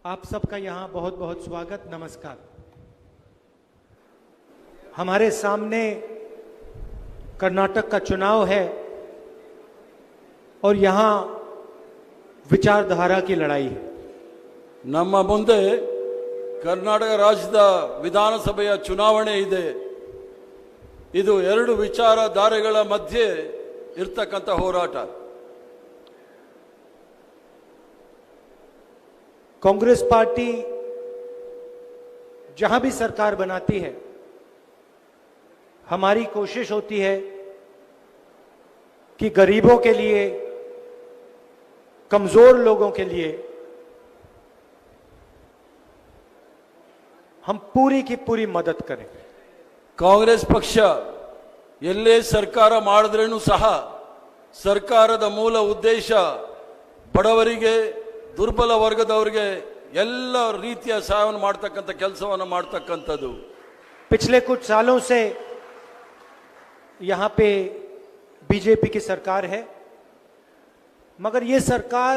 आप सबका यहाँ बहुत बहुत स्वागत, नमस्कार। हमारे सामने कर्नाटक का चुनाव है और यहाँ विचारधारा की लड़ाई है। ನಮ್ಮ ಮುಂದೆ ಕರ್ನಾಟಕ ರಾಜ್ಯದ ವಿಧಾನಸಭೆಯ ಚುನಾವಣೆ ಇದೆ। ಇದು ಎರಡು ವಿಚಾರಧಾರೆಗಳ ಮಧ್ಯೆ ಇರತಕ್ಕಂತ ಹೋರಾಟ। कांग्रेस पार्टी जहां भी सरकार बनाती है, हमारी कोशिश होती है कि गरीबों के लिए, कमजोर लोगों के लिए हम पूरी की पूरी मदद करें। ಕಾಂಗ್ರೆಸ್ ಪಕ್ಷ ಎಲ್ಲೇ ಸರ್ಕಾರ ಮಾಡಿದ್ರೇನು ಸಹ ಸರ್ಕಾರದ ಮೂಲ ಉದ್ದೇಶ ಬಡವರಿಗೆ, ದುರ್ಬಲ ವರ್ಗದವರಿಗೆ ಎಲ್ಲ ರೀತಿಯ ಸಹಾಯವನ್ನು ಮಾಡತಕ್ಕಂತ ಕೆಲಸವನ್ನು ಮಾಡತಕ್ಕಂತದ್ದು। पिछले कुछ सालों से यहां पे बीजेपी की सरकार है, मगर ये सरकार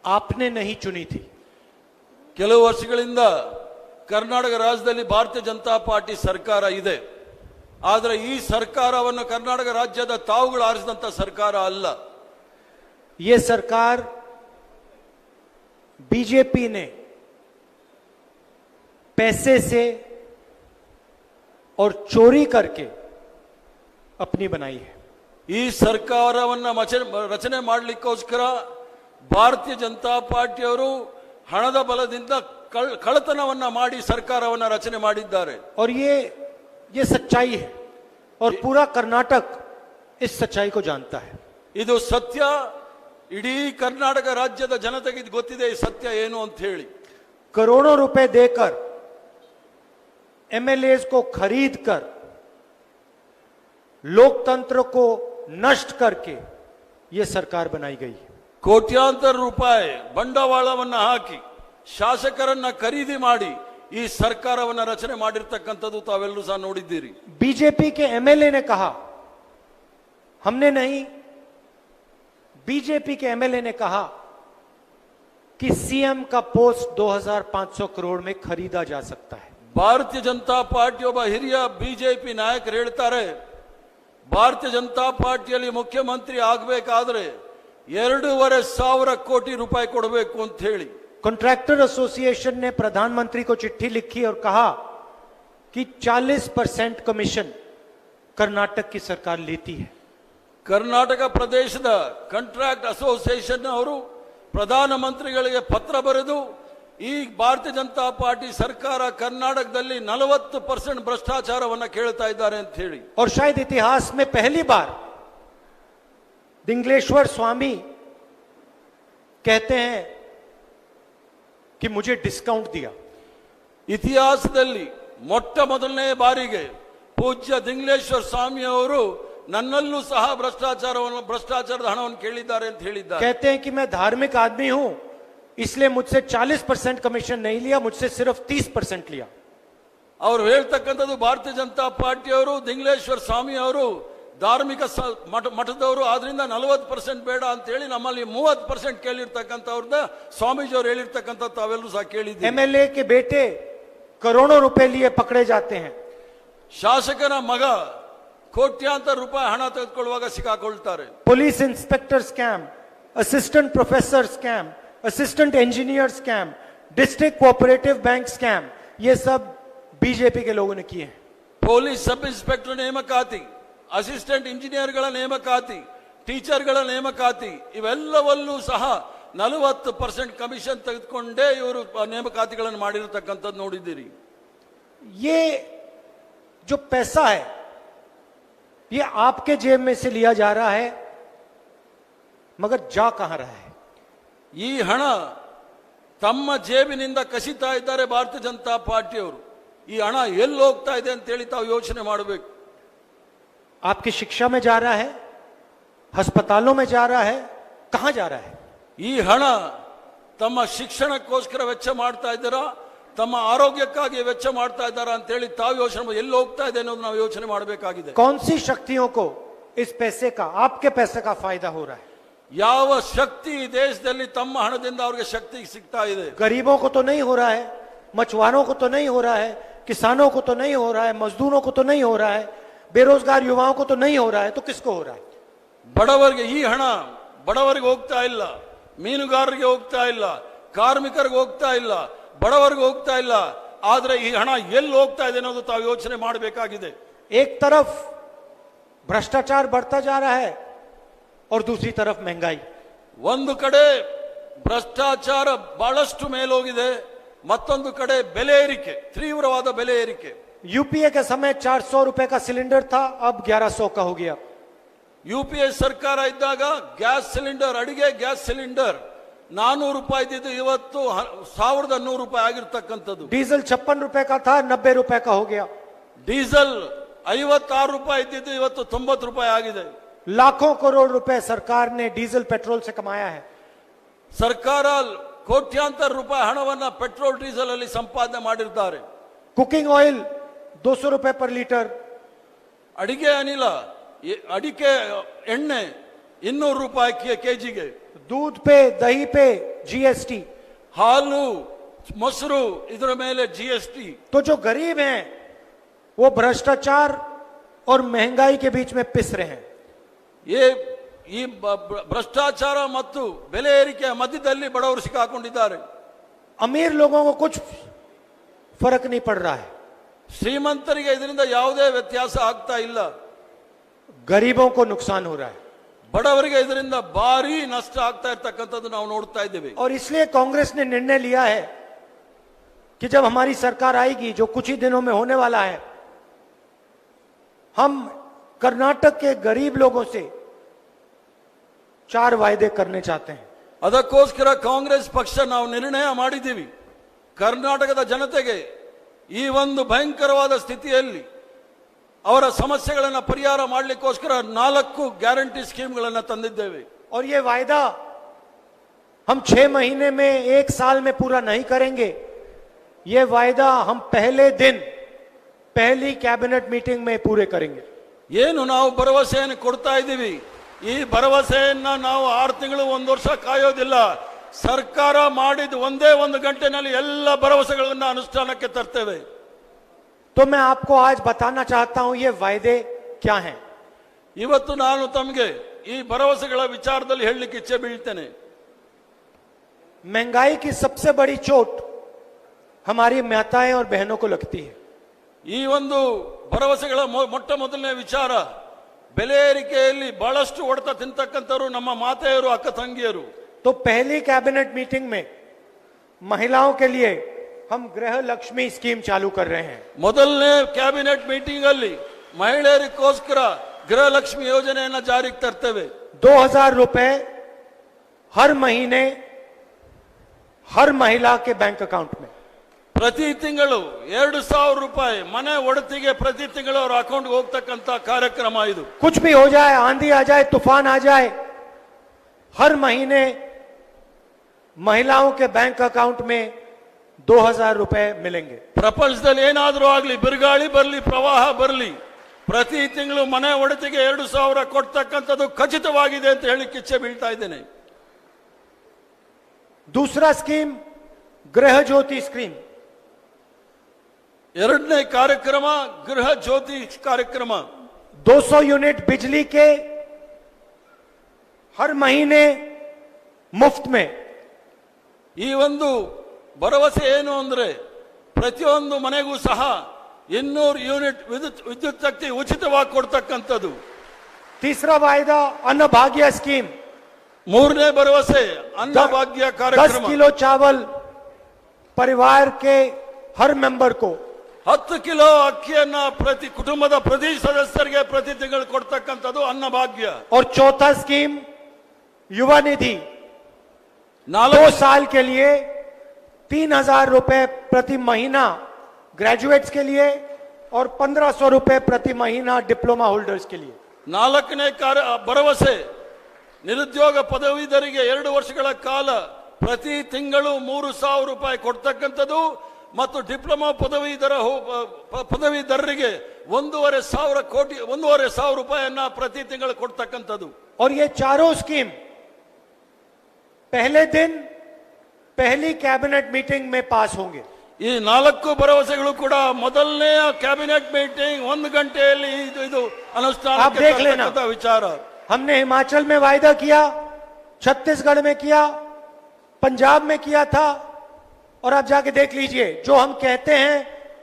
आपने नहीं चुनी थी। ಕೆಲವು ವರ್ಷಗಳಿಂದ ಕರ್ನಾಟಕ ರಾಜ್ಯದಲ್ಲಿ ಭಾರತೀಯ ಜನತಾ ಪಾರ್ಟಿ ಸರ್ಕಾರ ಇದೆ, ಆದರೆ ಈ ಸರ್ಕಾರವನ್ನು ಕರ್ನಾಟಕ ರಾಜ್ಯದ ತಾವುಗಳು ಆರಿಸಿದಂತ ಸರ್ಕಾರ ಅಲ್ಲ। ये सरकार बीजेपी ने पैसे से और चोरी करके अपनी बनाई है। ಈ ಸರ್ಕಾರವನ್ನ ರಚನೆ ಮಾಡಲಿಕ್ಕೋಸ್ಕರ ಭಾರತೀಯ ಜನತಾ ಪಾರ್ಟಿಯವರು ಹಣದ ಬಲದಿಂದ ಕಳ್ಳತನವನ್ನ ಮಾಡಿ ಸರ್ಕಾರವನ್ನ ರಚನೆ ಮಾಡಿದ್ದಾರೆ। और ये सच्चाई है और पूरा कर्नाटक इस सच्चाई को जानता है। ಇದು ಸತ್ಯ, ಇಡೀ ಕರ್ನಾಟಕ ರಾಜ್ಯದ ಜನತೆಗೆ ಗೊತ್ತಿದೆ ಈ ಸತ್ಯ ಏನು ಅಂತ ಹೇಳಿ। करोड़ों रुपए देकर एमएलएस को खरीद कर लोकतंत्र को नष्ट करके यह सरकार बनाई गई। ಕೋಟ್ಯಾಂತರ ರೂಪಾಯಿ ಬಂಡವಾಳವನ್ನ ಹಾಕಿ ಶಾಸಕರನ್ನ ಖರೀದಿ ಮಾಡಿ ಈ ಸರ್ಕಾರವನ್ನ ರಚನೆ ಮಾಡಿರ್ತಕ್ಕಂಥದ್ದು ತಾವೆಲ್ಲರೂ ಸಹ ನೋಡಿದ್ದೀರಿ। बीजेपी के एमएलए ने कहा, हमने नहीं, बीजेपी के एमएलए ने कहा कि सीएम का पोस्ट 2500 करोड़ में खरीदा जा सकता है। ಭಾರತೀಯ ಜನತಾ ಪಾರ್ಟಿ ಒಬ್ಬ ಹಿರಿಯ ಬಿಜೆಪಿ ನಾಯಕರು ಹೇಳ್ತಾರೆ, ಭಾರತೀಯ ಜನತಾ ಪಾರ್ಟಿಯಲ್ಲಿ ಮುಖ್ಯಮಂತ್ರಿ ಆಗಬೇಕಾದ್ರೆ 2,500 ಕೋಟಿ ರೂಪಾಯಿ ಕೊಡಬೇಕು ಅಂತ ಹೇಳಿ। कॉन्ट्रैक्टर एसोसिएशन ने प्रधानमंत्री को चिट्ठी लिखी और कहा कि 40% कमीशन कर्नाटक की सरकार लेती है। ಕರ್ನಾಟಕ ಪ್ರದೇಶದ ಕಾಂಟ್ರಾಕ್ಟ್ ಅಸೋಸಿಯೇಷನ್ ಅವರು ಪ್ರಧಾನಮಂತ್ರಿಗಳಿಗೆ ಪತ್ರ ಬರೆದು ಈ ಭಾರತೀಯ ಜನತಾ ಪಾರ್ಟಿ ಸರ್ಕಾರ ಕರ್ನಾಟಕದಲ್ಲಿ 40% ಭ್ರಷ್ಟಾಚಾರವನ್ನ ಕೇಳ್ತಾ ಇದ್ದಾರೆ ಅಂತ ಹೇಳಿ। और शायद इतिहास में पहली बार दिंगलेश्वर स्वामी कहते हैं कि मुझे डिस्काउंट दिया। ಇತಿಹಾಸದಲ್ಲಿ ಮೊಟ್ಟ ಮೊದಲನೇ ಬಾರಿಗೆ ಪೂಜ್ಯ ದಿಂಗ್ಲೇಶ್ವರ ಸ್ವಾಮಿ ಅವರು ನನ್ನಲ್ಲೂ ಸಹ ಭ್ರಷ್ಟಾಚಾರದ ಹಣವನ್ನು ಕೇಳಿದ್ದಾರೆ ಅಂತ ಹೇಳಿದ್ದಾರೆ। कहते हैं कि मैं धार्मिक आदमी हूं, इसलिए मुझसे 40% कमीशन नहीं लिया, मुझसे सिर्फ 30% लिया। ಅವರು ಹೇಳ್ತಕ್ಕಂಥದ್ದು ಭಾರತೀಯ ಜನತಾ ಪಾರ್ಟಿಯವರು, ದಿಂಗ್ಲೇಶ್ವರ ಸ್ವಾಮಿ ಅವರು ಧಾರ್ಮಿಕ ಮಠದವರು, ಆದ್ರಿಂದ 40% ಬೇಡ ಅಂತ ಹೇಳಿ ನಮ್ಮಲ್ಲಿ 30% ಕೇಳಿರ್ತಕ್ಕಂಥವ್ರದ ಸ್ವಾಮೀಜಿ ಅವರು ಹೇಳಿರ್ತಕ್ಕಂಥ ತಾವೆಲ್ಲರೂ ಸಹ ಕೇಳಿದ್ದೀವಿ। एमएलए के बेटे करोड़ों रुपए लिए पकड़े जाते हैं। ಶಾಸಕನ ಮಗ ಕೋಟ್ಯಾಂತರ ರೂಪಾಯಿ ಹಣ ತೆಗೆದುಕೊಳ್ಳುವಾಗ ಸಿಕ್ಕಾಕೊಳ್ತಾರೆ। Police inspector scam, assistant professor scam, assistant engineer scam, district cooperative bank scam, ये सब बीजेपी के लोगों ने किए हैं। ಪೊಲೀಸ್ ಸಬ್ ಇನ್ಸ್ಪೆಕ್ಟರ್ ನೇಮಕಾತಿ, ಅಸಿಸ್ಟೆಂಟ್ ಇಂಜಿನಿಯರ್ಗಳ ನೇಮಕಾತಿ, ಟೀಚರ್ಗಳ ನೇಮಕಾತಿ, ಇವೆಲ್ಲವಲ್ಲೂ ಸಹ 40% ಕಮಿಷನ್ ತೆಗೆದುಕೊಂಡೇ ಇವರು ನೇಮಕಾತಿಗಳನ್ನು ಮಾಡಿರತಕ್ಕಂಥದ್ದು ನೋಡಿದ್ದೀರಿ। ये जो पैसा है ये आपके जेब में से लिया जा रहा है, मगर जा कहां रहा है? ಈ ಹಣ ತಮ್ಮ ಜೇಬಿನಿಂದ ಕಸಿತಾ ಇದ್ದಾರೆ ಭಾರತೀಯ ಜನತಾ ಪಾರ್ಟಿಯವರು। ಈ ಹಣ ಎಲ್ಲಿ ಹೋಗ್ತಾ ಇದೆ ಅಂತ ಹೇಳಿ ತಾವು ಯೋಚನೆ ಮಾಡಬೇಕು। आपकी शिक्षा में जा रहा है, अस्पतालों में जा रहा है, कहां जा रहा है? ಈ ಹಣ ತಮ್ಮ ಶಿಕ್ಷಣಕ್ಕೋಸ್ಕರ ವೆಚ್ಚ ಮಾಡ್ತಾ ಇದ್ದಾರಾ, ತಮ್ಮ ಆರೋಗ್ಯಕ್ಕಾಗಿ ವೆಚ್ಚ ಮಾಡ್ತಾ ಇದ್ದಾರಾ ಅಂತ ಹೇಳಿ ತಾವು ಯೋಚನೆ ಎಲ್ಲಿ ಹೋಗ್ತಾ ಇದೆ ಅನ್ನೋದು ನಾವು ಯೋಚನೆ ಮಾಡಬೇಕಾಗಿದೆ। कौन सी शक्तियों को इस पैसे का, आपके पैसे का फायदा हो रहा है? ಯಾವ ಶಕ್ತಿ ಈ ದೇಶದಲ್ಲಿ ತಮ್ಮ ಹಣದಿಂದ ಅವರಿಗೆ ಶಕ್ತಿ ಸಿಗ್ತಾ ಇದೆ? गरीबों को तो नहीं हो रहा है, मछुआरों को तो नहीं हो रहा है, किसानों को तो नहीं हो रहा है, मजदूरों को तो नहीं हो रहा है, बेरोजगार युवाओं को तो नहीं हो रहा है, तो किसको हो रहा है? ಬಡವರಿಗೆ ಈ ಹಣ ಬಡವರಿಗೆ ಹೋಗ್ತಾ ಇಲ್ಲ, ಮೀನುಗಾರರಿಗೆ ಹೋಗ್ತಾ ಇಲ್ಲ, ಕಾರ್ಮಿಕರಿಗೆ ಹೋಗ್ತಾ ಇಲ್ಲ, ಬಡವರಿಗೆ ಹೋಗ್ತಾ ಇಲ್ಲ. ಆದ್ರೆ ಈ ಹಣ ಎಲ್ಲಿ ಹೋಗ್ತಾ ಇದೆ ಅನ್ನೋದು ತಾವು ಯೋಚನೆ ಮಾಡಬೇಕಾಗಿದೆ. एक तरफ भ्रष्टाचार बढ़ता जा रहा है और दूसरी तरफ महंगाई. ಒಂದು ಕಡೆ ಭ್ರಷ್ಟಾಚಾರ ಬಹಳಷ್ಟು ಮೇಲೋಗಿದೆ, ಮತ್ತೊಂದು ಕಡೆ ಬೆಲೆ ಏರಿಕೆ, ತೀವ್ರವಾದ ಬೆಲೆ ಏರಿಕೆ. यूपीए के समय 400 रुपए का सिलेंडर था, अब 1100 का हो गया. ಯುಪಿಎ ಸರ್ಕಾರ ಇದ್ದಾಗ ಗ್ಯಾಸ್ ಸಿಲಿಂಡರ್, ಅಡಿಗೆ ಗ್ಯಾಸ್ ಸಿಲಿಂಡರ್ 400 ರೂಪಾಯಿ ಇದ್ದಿದ್ದು ಇವತ್ತು 1100 ರೂಪಾಯಿ ಆಗಿರ್ತಕ್ಕಂಥದ್ದು. डीजल 56 रुपए का था, 90 रुपए का हो गया. ಡೀಸೆಲ್ 56 ರೂಪಾಯಿ ಇದ್ದಿದ್ದು ಇವತ್ತು 90 ರೂಪಾಯಿ ಆಗಿದೆ. लाखों करोड़ रुपए सरकार ने डीजल पेट्रोल से कमाया है. ಸರ್ಕಾರ ಕೋಟ್ಯಾಂತರ ರೂಪಾಯಿ ಹಣವನ್ನ ಪೆಟ್ರೋಲ್ ಡೀಸೆಲ್ ಅಲ್ಲಿ ಸಂಪಾದನೆ ಮಾಡಿದ್ದಾರೆ. कुकिंग ऑयल 200 रुपए पर लीटर. ಅಡಿಗೆ ಅನಿಲ, ಅಡಿಕೆ ಎಣ್ಣೆ 200 ರೂಪಾಯಿ ಕೆಜಿಗೆ. दूध पे, दही पे जीएसटी. ಹಾಲು, ಮೊಸರು ಇದರ ಮೇಲೆ ಜಿಎಸ್ಟಿ. तो जो गरीब हैं वो भ्रष्टाचार और महंगाई के बीच में पिस रहे हैं. ಈ ಭ್ರಷ್ಟಾಚಾರ ಮತ್ತು ಬೆಲೆ ಏರಿಕೆಯ ಮಧ್ಯದಲ್ಲಿ ಬಡವರು ಸಿಕ್ಕಾಕೊಂಡಿದ್ದಾರೆ. अमीर लोगों को कुछ फर्क नहीं पड़ रहा है, ಶ್ರೀಮಂತರಿಗೆ ಇದರಿಂದ ಯಾವುದೇ ವ್ಯತ್ಯಾಸ ಆಗ್ತಾ ಇಲ್ಲ, गरीबों को नुकसान हो रहा है. ಬಡವರಿಗೆ ಇದರಿಂದ ಭಾರಿ ನಷ್ಟ ಆಗ್ತಾ ಇರ್ತಕ್ಕಂಥದ್ದು ನಾವು ನೋಡ್ತಾ ಇದ್ದೇವೆ. और इसलिए कांग्रेस ने निर्णय लिया है कि जब हमारी सरकार आएगी, जो कुछ ही दिनों में होने वाला है, हम कर्नाटक के गरीब लोगों से 4 वायदे करने चाहते हैं. ಅದಕ್ಕೋಸ್ಕರ ಕಾಂಗ್ರೆಸ್ ಪಕ್ಷ ನಾವು ನಿರ್ಣಯ ಮಾಡಿದ್ದೀವಿ, ಕರ್ನಾಟಕದ ಜನತೆಗೆ ಈ ಒಂದು ಭಯಂಕರವಾದ ಸ್ಥಿತಿಯಲ್ಲಿ ಅವರ ಸಮಸ್ಯೆಗಳನ್ನು ಪರಿಹಾರ ಮಾಡಲಿಕ್ಕೋಸ್ಕರ 4 ಗ್ಯಾರಂಟಿ ಸ್ಕೀಮ್ಗಳನ್ನು ತಂದಿದ್ದೇವೆ. और ये वायदा हम 6 महीने में, 1 साल में पूरा नहीं करेंगे. ये वायदा हम पहले दिन, पहली कैबिनेट मीटिंग में पूरे करेंगे. ಏನು ನಾವು ಭರವಸೆಯನ್ನು ಕೊಡ್ತಾ ಇದ್ದೀವಿ, ಈ ಭರವಸೆಯನ್ನ ನಾವು 6 ತಿಂಗಳು 1 ವರ್ಷ ಕಾಯೋದಿಲ್ಲ. ಸರ್ಕಾರ ಮಾಡಿದ ಒಂದೇ 1 ಗಂಟೆನಲ್ಲಿ ಎಲ್ಲ ಭರವಸೆಗಳನ್ನು ಅನುಷ್ಠಾನಕ್ಕೆ ತರ್ತೇವೆ. तो मैं आपको आज बताना चाहता हूं ये वायदे क्या हैं. ಇವತ್ತು ನಾನು ತಮಗೆ ಈ ಭರವಸೆಗಳ ವಿಚಾರದಲ್ಲಿ ಹೇಳಲಿಕ್ಕೆ ಇಚ್ಛೆ ಬೀಳ್ತೇನೆ. महंगाई की सबसे बड़ी चोट हमारी माताएं और बहनों को लगती है. ಈ ಒಂದು ಭರವಸೆಗಳ ಮೊಟ್ಟ ಮೊದಲನೇ ವಿಚಾರ, ಬೆಲೆ ಏರಿಕೆಯಲ್ಲಿ ಬಹಳಷ್ಟು ಹೊಡೆತ ತಿಂತಕ್ಕಂಥವರು ನಮ್ಮ ಮಾತೆಯರು, ಅಕ್ಕ ತಂಗಿಯರು. तो पहली कैबिनेट मीटिंग में महिलाओं के लिए हम गृह लक्ष्मी स्कीम चालू कर रहे हैं. ಮೊದಲನೇ ಕ್ಯಾಬಿನೆಟ್ ಮೀಟಿಂಗ್ ಅಲ್ಲಿ ಮಹಿಳೆಯರಿಗೋಸ್ಕರ ಗೃಹ ಲಕ್ಷ್ಮಿ ಯೋಜನೆಯನ್ನು ಜಾರಿಗೆ ತರ್ತೇವೆ. 2000 रुपए हर महीने हर महिला के बैंक अकाउंट में. ಪ್ರತಿ ತಿಂಗಳು 2000 ರೂಪಾಯಿ ಮನೆ ಒಡತಿಗೆ ಪ್ರತಿ ತಿಂಗಳು ಅವರ ಅಕೌಂಟ್ಗೆ ಹೋಗ್ತಕ್ಕಂಥ ಕಾರ್ಯಕ್ರಮ ಇದು. कुछ भी हो जाए, आंधी आ जाए, तूफान आ जाए, हर महीने महिलाओं के बैंक अकाउंट में 2000 रुपए मिलेंगे. ಪ್ರಪಂಚದಲ್ಲಿ ಏನಾದರೂ ಆಗಲಿ, ಬಿರುಗಾಳಿ ಬರಲಿ, ಪ್ರವಾಹ ಬರಲಿ, ಪ್ರತಿ ತಿಂಗಳು ಮನೆ ಒಡತಿಗೆ 2000 ಕೊಡ್ತಕ್ಕಂಥದ್ದು ಖಚಿತವಾಗಿದೆ ಅಂತ ಹೇಳಿಕ್ಕೆ ಇಚ್ಛೆ ಬೀಳ್ತಾ ಇದ್ದೇನೆ. दूसरा स्कीम गृह ज्योति स्कीम. ಎರಡನೇ ಕಾರ್ಯಕ್ರಮ ಗೃಹ ಜ್ಯೋತಿ ಕಾರ್ಯಕ್ರಮ. 200 यूनिट बिजली के हर महीने मुफ्त में. ಈ ಒಂದು ಭರವಸೆ ಏನು ಅಂದ್ರೆ ಪ್ರತಿಯೊಂದು ಮನೆಗೂ ಸಹ 200 ಯೂನಿಟ್ ವಿದ್ಯುತ್ ಶಕ್ತಿ ಉಚಿತವಾಗಿ ಕೊಡ್ತಕ್ಕಂಥದ್ದು. तीसरा वायदा अन्न भाग्य स्कीम. ಮೂರನೇ ಭರವಸೆ ಅನ್ನ ಭಾಗ್ಯ 10 ಕಾರ್ಯಕ್ರಮ. किलो चावल परिवार के हर मेंबर को. 10 ಕಿಲೋ ಅಕ್ಕಿಯನ್ನ ಪ್ರತಿ ಕುಟುಂಬದ ಪ್ರತಿ ಸದಸ್ಯರಿಗೆ ಪ್ರತಿ ತಿಂಗಳು ಕೊಡ್ತಕ್ಕಂಥದ್ದು ಅನ್ನ ಭಾಗ್ಯ. और चौथा स्कीम युवा निधि. 2 साल के लिए 3000 रुपए प्रति महीना ग्रेजुएट्स के लिए और 1500 रुपए प्रति महीना डिप्लोमा होल्डर्स के लिए. 4ನೇ ಭರವಸೆ ನಿರುದ್ಯೋಗ ಪದವೀಧರಿಗೆ 2 ವರ್ಷಗಳ ಕಾಲ ಪ್ರತಿ ತಿಂಗಳು 3000 ರೂಪಾಯಿ ಕೊಡ್ತಕ್ಕಂಥದ್ದು ಮತ್ತು ಡಿಪ್ಲೊಮಾ ಪದವೀಧರರಿಗೆ 1,500 ರೂಪಾಯಿಯನ್ನ ಪ್ರತಿ ತಿಂಗಳು ಕೊಡ್ತಕ್ಕಂಥದ್ದು. और ये चारों स्कीम पहले दिन पहली कैबिनेट मीटिंग में पास होंगे। ಈ 4 ಭರವಸೆಗಳು ಕೂಡ ಮೊದಲನೇ ಕ್ಯಾಬಿನೆಟ್ ಮೀಟಿಂಗ್ 1 ಗಂಟೆಯಲ್ಲಿ ಇದು ಅನುಷ್ಠಾನಕ್ಕೆ ತರತಕ್ಕಂತ ವಿಚಾರ। हमने हिमाचल में वायदा किया, छत्तीसगढ़ में किया, पंजाब में किया था, और आप जाके देख लीजिए, जो हम कहते हैं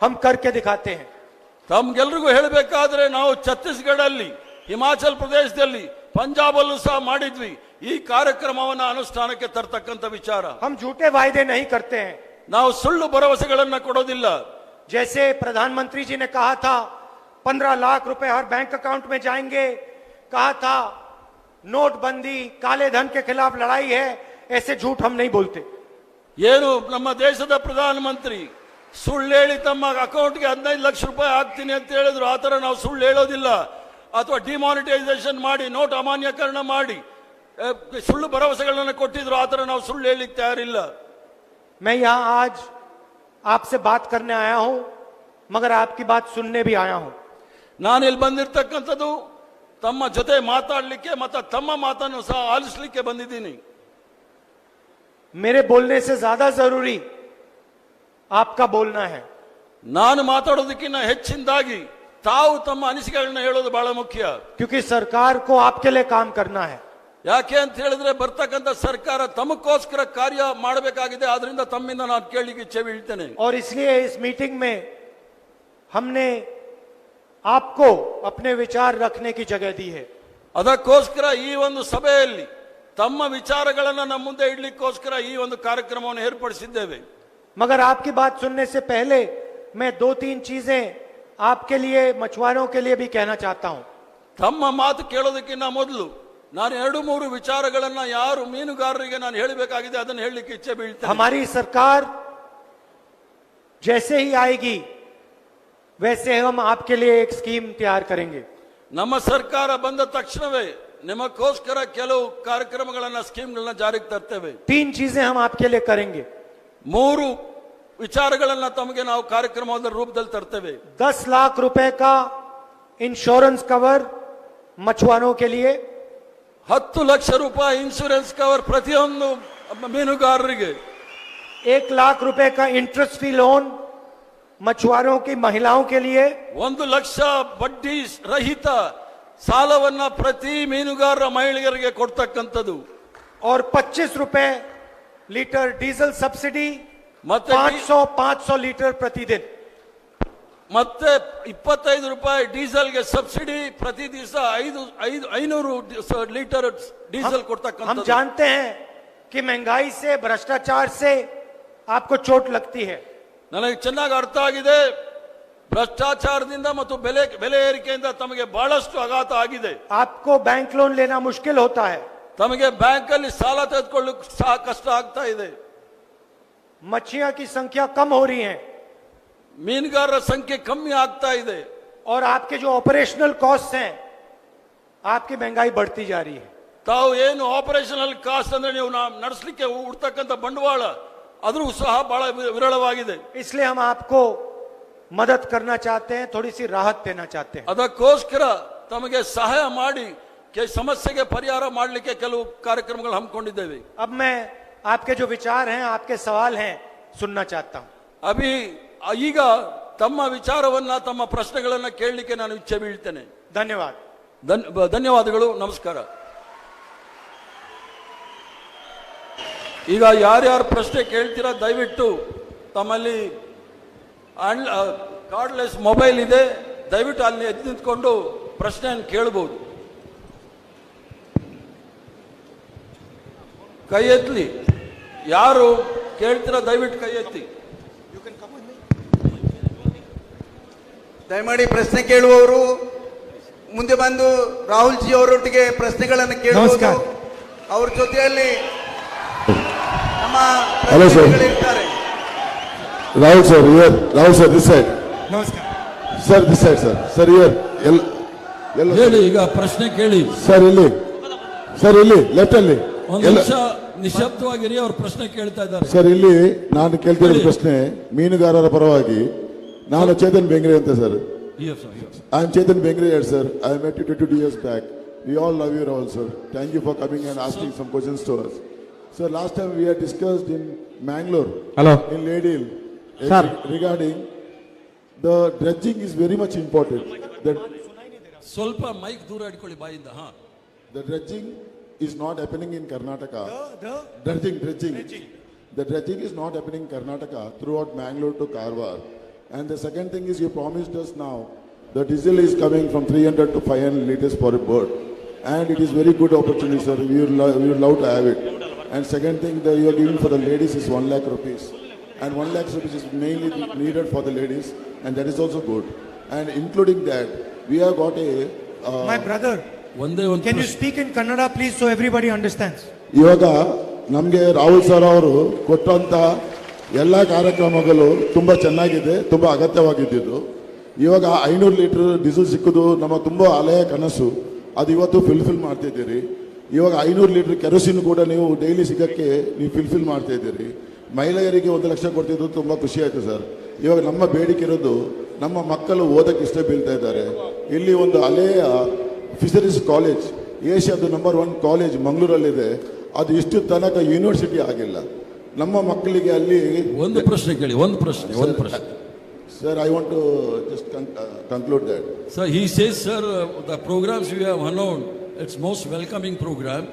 हम करके दिखाते हैं। ತಮ್ಗೆಲ್ರಿಗೂ ಹೇಳಬೇಕಾದ್ರೆ ನಾವು ಛತ್ತೀಸ್ಗಢಲ್ಲಿ, ಹಿಮಾಚಲ ಪ್ರದೇಶದಲ್ಲಿ, ಪಂಜಾಬಲ್ಲೂ ಸಹ ಮಾಡಿದ್ವಿ ಈ ಕಾರ್ಯಕ್ರಮವನ್ನು ಅನುಷ್ಠಾನಕ್ಕೆ ತರತಕ್ಕಂತ ವಿಚಾರ। हम झूठे वायदे नहीं करते हैं। ನಾವು ಸುಳ್ಳು ಭರವಸೆಗಳನ್ನ ಕೊಡೋದಿಲ್ಲ। जैसे प्रधानमंत्री जी ने कहा था 15 लाख रुपए हर बैंक अकाउंट में जाएंगे, कहा था नोटबंदी काले धन के खिलाफ लड़ाई है, ऐसे झूठ हम नहीं बोलते। ಏನು ನಮ್ಮ ದೇಶದ ಪ್ರಧಾನಮಂತ್ರಿ ಸುಳ್ಳು ಹೇಳಿ ತಮ್ಮ ಅಕೌಂಟ್ಗೆ 15 ಲಕ್ಷ ರೂಪಾಯಿ ಹಾಕ್ತೀನಿ ಅಂತ ಹೇಳಿದ್ರು, ಆತರ ನಾವು ಸುಳ್ಳು ಹೇಳೋದಿಲ್ಲ। ಅಥವಾ ಡಿಮಾನಿಟೈಸೇಷನ್ ಮಾಡಿ, ನೋಟ್ ಅಮಾನ್ಯೀಕರಣ ಮಾಡಿ ಸುಳ್ಳು ಭರವಸೆಗಳನ್ನು ಕೊಟ್ಟಿದ್ರು, ಆತರ ನಾವು ಸುಳ್ಳು ಹೇಳಲಿಕ್ಕೆ ತಯಾರಿಲ್ಲ। मैं यहां आज आपसे बात करने आया हूं, मगर आपकी बात सुनने भी आया हूं। ನಾನು ಇಲ್ಲಿ ಬಂದಿರತಕ್ಕಂಥದ್ದು ತಮ್ಮ ಜೊತೆ ಮಾತಾಡಲಿಕ್ಕೆ ಮತ್ತು ತಮ್ಮ ಮಾತನ್ನು ಸಹ ಆಲಿಸಲಿಕ್ಕೆ ಬಂದಿದ್ದೀನಿ। मेरे बोलने से ज्यादा जरूरी आपका बोलना है। ನಾನು ಮಾತಾಡೋದಕ್ಕಿಂತ ಹೆಚ್ಚಿನದಾಗಿ ತಾವು ತಮ್ಮ ಅನಿಸಿಕೆಗಳನ್ನ ಹೇಳೋದು ಬಹಳ ಮುಖ್ಯ। क्योंकि सरकार को आपके लिए काम करना है। ಯಾಕೆ ಅಂತ ಹೇಳಿದ್ರೆ ಬರ್ತಕ್ಕಂಥ ಸರ್ಕಾರ ತಮಗೋಸ್ಕರ ಕಾರ್ಯ ಮಾಡಬೇಕಾಗಿದೆ, ಆದ್ರಿಂದ ತಮ್ಮಿಂದ ನಾನು ಕೇಳಲಿಕ್ಕೆ ಇಚ್ಛೆ ಬೀಳ್ತೇನೆ। और इसलिए इस मीटिंग में हमने आपको अपने विचार रखने की जगह दी है। ಅದಕ್ಕೋಸ್ಕರ ಈ ಒಂದು ಸಭೆಯಲ್ಲಿ ತಮ್ಮ ವಿಚಾರಗಳನ್ನು ನಮ್ಮ ಮುಂದೆ ಇಡ್ಲಿಕ್ಕೋಸ್ಕರ ಈ ಒಂದು ಕಾರ್ಯಕ್ರಮವನ್ನು ಏರ್ಪಡಿಸಿದ್ದೇವೆ। मगर आपकी बात सुनने से पहले मैं 2-3 चीजें आपके लिए, मछुआरों के लिए भी कहना चाहता हूं। ತಮ್ಮ ಮಾತು ಕೇಳೋದಕ್ಕಿಂತ ಮೊದಲು ನಾನು 2-3 ವಿಚಾರಗಳನ್ನ ಯಾರು ಮೀನುಗಾರರಿಗೆ ನಾನು ಹೇಳಬೇಕಾಗಿದೆ ಅದನ್ನು ಹೇಳಲಿಕ್ಕೆ ಇಚ್ಛೆ ಬೀಳ್ತೇನೆ। हमारी सरकार जैसे ही आएगी वैसे हम आपके लिए एक स्कीम तैयार करेंगे। ನಮ್ಮ ಸರ್ಕಾರ ಬಂದ ತಕ್ಷಣವೇ ನಿಮಗೋಸ್ಕರ ಕೆಲವು ಕಾರ್ಯಕ್ರಮಗಳನ್ನ, ಸ್ಕೀಮ್ಗಳನ್ನ ಜಾರಿಗೆ ತರ್ತೇವೆ। 3 चीजें हम आपके लिए करेंगे। 3 ವಿಚಾರಗಳನ್ನ ತಮಗೆ ನಾವು ಕಾರ್ಯಕ್ರಮದ ರೂಪದಲ್ಲಿ ತರ್ತೇವೆ। 10 लाख रुपए का इंश्योरेंस कवर मछुआरों के लिए, 10 ಲಕ್ಷ ರೂಪಾಯಿ ಇನ್ಶೂರೆನ್ಸ್ ಕವರ್ ಪ್ರತಿಯೊಂದು ಮೀನುಗಾರರಿಗೆ, 1 लाख रुपए का इंटरेस्ट फ्री लोन मछुआरों की महिलाओं के लिए, 1 ಲಕ್ಷ ಬಡ್ಡಿ ರಹಿತ ಸಾಲವನ್ನ ಪ್ರತಿ ಮೀನುಗಾರರ ಮಹಿಳೆಯರಿಗೆ ಕೊಡ್ತಕ್ಕಂಥದ್ದು, और 25 रुपए लीटर डीजल सब्सिडी, ಮತ್ತೆ 500 लीटर प्रतिदिन, ಮತ್ತೆ 25 ರೂಪಾಯಿ ಡೀಸೆಲ್ಗೆ ಸಬ್ಸಿಡಿ, ಪ್ರತಿ ದಿವಸ 500 ಲೀಟರ್ ಡೀಸೆಲ್ ಕೊಡ್ತಕ್ಕಂಥ। हम जानते हैं कि महंगाई से, भ्रष्टाचार से आपको चोट लगती है। ನನಗೆ ಚೆನ್ನಾಗಿ ಅರ್ಥ ಆಗಿದೆ, ಭ್ರಷ್ಟಾಚಾರದಿಂದ ಮತ್ತು ಬೆಲೆ ಏರಿಕೆಯಿಂದ ತಮಗೆ ಬಹಳಷ್ಟು ಆಘಾತ ಆಗಿದೆ। आपको बैंक लोन लेना मुश्किल होता है, ತಮಗೆ ಬ್ಯಾಂಕ್ ಅಲ್ಲಿ ಸಾಲ ತೆಗೆದುಕೊಳ್ಳಲು ಸಹ ಕಷ್ಟ ಆಗ್ತಾ ಇದೆ। मछलियों की संख्या कम हो रही है, ಮೀನುಗಾರರ ಸಂಖ್ಯೆ ಕಮ್ಮಿ ಆಗ್ತಾ ಇದೆ, और आपके जो ऑपरेशनल कॉस्ट हैं, आपकी महंगाई बढ़ती जा रही है। ತಾವು ಏನು ಆಪರೇಷನಲ್ ಕಾಸ್ಟ್ ಅಂದ್ರೆ ನೀವು ನಡೆಸಲಿಕ್ಕೆ ಉಡ್ತಕ್ಕಂಥ ಬಂಡವಾಳ ಅದ್ರೂ ಸಹ ಬಹಳ ವಿರಳವಾಗಿದೆ। इसलिए हम आपको मदद करना चाहते हैं, थोड़ी सी राहत देना चाहते हैं। ಅದಕ್ಕೋಸ್ಕರ ತಮಗೆ ಸಹಾಯ ಮಾಡಿ ಸಮಸ್ಯೆಗೆ ಪರಿಹಾರ ಮಾಡಲಿಕ್ಕೆ ಕೆಲವು ಕಾರ್ಯಕ್ರಮಗಳು ಹಮ್ಮಿಕೊಂಡಿದ್ದೇವೆ। अब मैं आपके जो विचार हैं, आपके सवाल हैं, सुनना चाहता हूं। ಈಗ ತಮ್ಮ ವಿಚಾರವನ್ನ, ತಮ್ಮ ಪ್ರಶ್ನೆಗಳನ್ನ ಕೇಳಲಿಕ್ಕೆ ನಾನು ಇಚ್ಛೆ ಬೀಳ್ತೇನೆ। धन्यवाद। ಧನ್ಯವಾದಗಳು, ನಮಸ್ಕಾರ। ಈಗ ಯಾರ್ಯಾರು ಪ್ರಶ್ನೆ ಕೇಳ್ತೀರಾ ದಯವಿಟ್ಟು ತಮ್ಮಲ್ಲಿ ಕಾರ್ಡ್ಲೆಸ್ ಮೊಬೈಲ್ ಇದೆ, ದಯವಿಟ್ಟು ಅಲ್ಲಿ ಎದ್ದು ನಿಂತ್ಕೊಂಡು ಪ್ರಶ್ನೆಯನ್ನು ಕೇಳಬಹುದು। ಕೈ ಎತ್ತಲಿ, ಯಾರು ಕೇಳ್ತೀರಾ ದಯವಿಟ್ಟು ಕೈ ಎತ್ತಿ। ದಯಮಾಡಿ ಪ್ರಶ್ನೆ ಕೇಳುವವರು ಮುಂದೆ ಬಂದು ರಾಹುಲ್ ಜಿ ಅವರೊಟ್ಟಿಗೆ ಪ್ರಶ್ನೆಗಳನ್ನು ಕೇಳಬಹುದು। ಅವ್ರ ಜೊತೆಯಲ್ಲಿ ನಮ್ಮ ಪ್ರತಿನಿಧಿಗಳಿರ್ತಾರೆ। Rahul sir here, Rahul sir this side, नमस्कार sir this side, sir here, ಹೇಳಿ, ಈಗ ಪ್ರಶ್ನೆ ಕೇಳಿ ಸರ್। ಇಲ್ಲಿ ಸರ್, ಇಲ್ಲಿ ಲೆಫ್ಟ್ ಅಲ್ಲಿ ಒಂದು ನಿಮಿಷ ನಿಶಬ್ದವಾಗಿರಿ, ಅವ್ರ ಪ್ರಶ್ನೆ ಕೇಳ್ತಾ ಇದ್ದಾರೆ ಸರ್। ಇಲ್ಲಿ ನಾನು ಕೇಳ್ತಿರೋ ಪ್ರಶ್ನೆ ಮೀನುಗಾರರ ಪರವಾಗಿ, ನಾನು ಚೇತನ್ ಬೆಂಗ್ರೆ ಅಂತ sir. I am Chetan Bengre sir. I met you 22 years back. We all love you all sir. Thank you for coming and asking some questions to us. Sir, last time we had discussed in Mangalore, Hello. in Lady Hill, Sir. regarding the dredging is very much important. That ಸ್ವಲ್ಪ mic ದೂರ ಇಟ್ಕೊಳ್ಳಿ ಬಾಯಿಂದ. ಹಾ, the dredging is not happening in Karnataka. The Dredging. The dredging is not happening in Karnataka throughout Mangalore to Karwar. And the second thing is you promised us now the diesel is coming from 300 to 500 liters per boat. And it is very good opportunity, sir. We would love to have it. And second thing that you are giving for the ladies is 1 lakh rupees. And 1 lakh rupees is mainly needed for the ladies. And that is also good. And including that, we have got a... My brother, ಒಂದೇ ಒಂದು can you speak in Kannada please so everybody understands? ಇವಾಗ ನಮಗೆ Rahul sir ಅವರು ಕೊಟ್ಟಂತ ಎಲ್ಲ ಕಾರ್ಯಕ್ರಮಗಳು ತುಂಬ ಚೆನ್ನಾಗಿದೆ, ತುಂಬ ಅಗತ್ಯವಾಗಿದ್ದು. ಇವಾಗ 500 ಲೀಟರ್ ಡೀಸೆಲ್ ಸಿಕ್ಕೋದು ನಮ್ಮ ತುಂಬ ಹಳೆಯ ಕನಸು, ಅದು ಇವತ್ತು ಫಿಲ್ಫಿಲ್ ಮಾಡ್ತಿದ್ದೀರಿ. ಇವಾಗ 500 ಲೀಟರ್ ಕೆರೋಸಿನ್ ಕೂಡ ನೀವು ಡೈಲಿ ಸಿಗೋಕ್ಕೆ ನೀವು ಫಿಲ್ಫಿಲ್ ಮಾಡ್ತಾ ಇದ್ದೀರಿ. ಮಹಿಳೆಯರಿಗೆ 1 ಲಕ್ಷ ಕೊಡ್ತಿದ್ದು ತುಂಬ ಖುಷಿ ಆಯಿತು ಸರ್. ಇವಾಗ ನಮ್ಮ ಬೇಡಿಕೆ ಇರೋದು ನಮ್ಮ ಮಕ್ಕಳು ಓದಕ್ಕೆ ಇಷ್ಟ ಬೀಳ್ತಾ ಇದ್ದಾರೆ. ಇಲ್ಲಿ ಒಂದು ಹಳೆಯ ಫಿಶರೀಸ್ ಕಾಲೇಜ್, ಏಷ್ಯಾದ ನಂಬರ್ 1 ಕಾಲೇಜ್ ಮಂಗಳೂರಲ್ಲಿದೆ, ಅದು ಇಷ್ಟು ತನಕ ಯೂನಿವರ್ಸಿಟಿ ಆಗಿಲ್ಲ. ನಮ್ಮ ಮಕ್ಕಳಿಗೆ ಅಲ್ಲಿ ಒಂದು ಪ್ರಶ್ನೆ ಕೇಳಿ, ಒಂದು ಪ್ರಶ್ನೆ. Sir, I want to just conclude that. Sir, he says, sir, the programs we have announced, it's most welcoming program.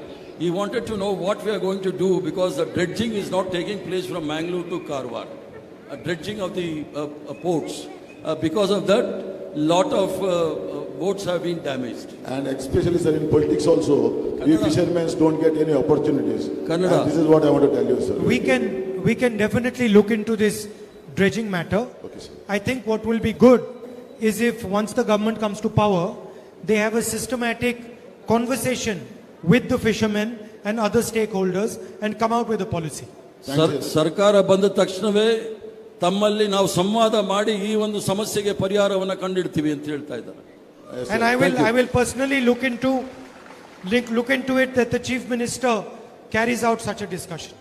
He wanted to know what we are going to do because the dredging is not taking place from Mangalore to Karwar. Dredging of the ports. Because of that, lot of boats have been damaged. And especially, sir, in politics also, we fishermen don't get any opportunities. Kannada. And this is what I want to tell you, sir. We can definitely look into this dredging matter. Okay, sir. I think what will be good is if once the government comes to power, they have a systematic conversation with the fishermen and other stakeholders and come out with a policy. ಸರ್ಕಾರ ಬಂದ ತಕ್ಷಣವೇ ತಮ್ಮಲ್ಲಿ ನಾವು ಸಂವಾದ ಮಾಡಿ ಈ ಒಂದು ಸಮಸ್ಯೆಗೆ ಪರಿಹಾರವನ್ನು ಕಂಡಿಡ್ತೀವಿ ಅಂತ ಹೇಳ್ತಾ ಇದ್ದಾರೆ. And I will personally look into it that the chief minister carries out such a discussion.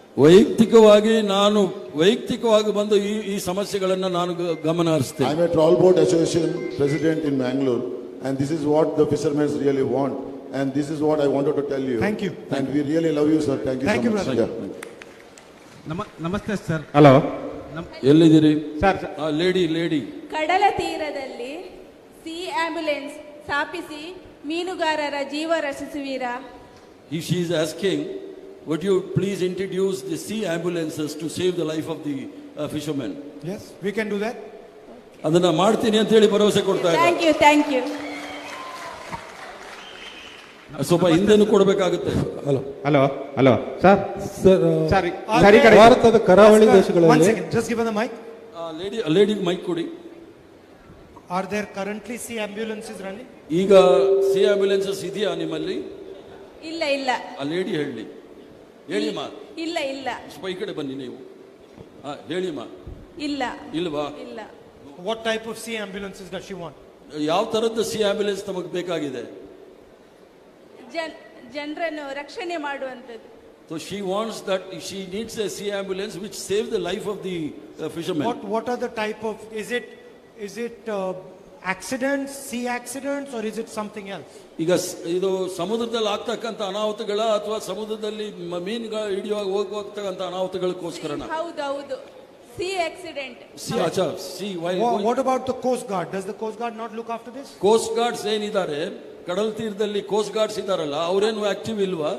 ವೈಯಕ್ತಿಕವಾಗಿ ಬಂದು ಈ ಸಮಸ್ಯೆಗಳನ್ನು ನಾನು ಗಮನ ಹರಿಸ್ತೇನೆ. I am a trawl boat association president in Mangalore, and this is what the fishermen really want, and this is what I wanted to tell you. Thank you. And we really love you, sir. Thank you Thank so you, much. brother. ನಮಸ್ತೆ sir. Hello. ಎಲ್ಲಿದ್ದೀರಿ sir? Lady ಕಡಲ ತೀರದಲ್ಲಿ C ambulance ಸ್ಥಾಪಿಸಿ ಮೀನುಗಾರರ ಜೀವ ರಕ್ಷಿಸುವಿರಾ? She is asking, would you please introduce the sea ambulances to save the life of the fishermen? Yes, we can do that. ಅದನ್ನ ಮಾಡ್ತೀನಿ ಅಂತ ಹೇಳಿ ಭರವಸೆ ಕೊಡ್ತಾ ಇದ್ದಾರೆ. Thank you. ಸ್ವಲ್ಪ ಹಿಂದೆನೂ ಕೊಡಬೇಕಾಗುತ್ತೆ. Hello sir. ಭಾರತದ ಕರಾವಳಿ ದೇಶಗಳಲ್ಲಿ One second, just give her the mic. Lady mic ಕೊಡಿ. Are there currently sea ambulances running? ಈಗ ಸಿ ಆಂಬ್ಯುಲೆನ್ಸಸ್ ಇದೆಯಾ ನಿಮ್ಮಲ್ಲಿ? ಇಲ್ಲ. ಆ ಲೇಡಿ ಹೇಳಿಮ್ಮ. ಇಲ್ಲ. ಸ್ವಲ್ಪ ಈ ಕಡೆ ಬನ್ನಿ ನೀವು. ಹೇಳಿಮ್ಮ. ಇಲ್ವಾ? ಇಲ್ಲ. What type of sea ambulances does she want? ಯಾವ ತರದ ಸಿ ಆಂಬ್ಯುಲೆನ್ಸ್ ನಮಗೆ ಬೇಕಾಗಿದೆ? ಜನರನ್ನು ರಕ್ಷಣೆ ಮಾಡುವಂತದ್ದು. So she wants that, she needs a sea ambulance which saves the life of the fishermen. What are the type of, is it accidents, sea accidents, or is it something else? ಈಗ ಇದು ಸಮುದ್ರದಲ್ಲಿ ಆಗ್ತಕ್ಕಂಥ ಅನಾಹುತಗಳ ಅಥವಾ ಸಮುದ್ರದಲ್ಲಿ ಮೀನುಗಳು ಹಿಡಿಯುವಾಗ ಹೋಗ್ತಕ್ಕಂಥ ಅನಾಹುತಗಳಕ್ಕೋಸ್ಕರನ? ಹೌದು. sea accident. What about the Coast Guard? Does the Coast Guard not look after this? Coast Guards ಏನಿದ್ದಾರೆ ಕಡಲ ತೀರದಲ್ಲಿ, ಕೋಸ್ಟ್ ಗಾರ್ಡ್ಸ್ ಇದಾರಲ್ಲ, ಅವರೇನು ಆಕ್ಟಿವ್ ಇಲ್ವಾ?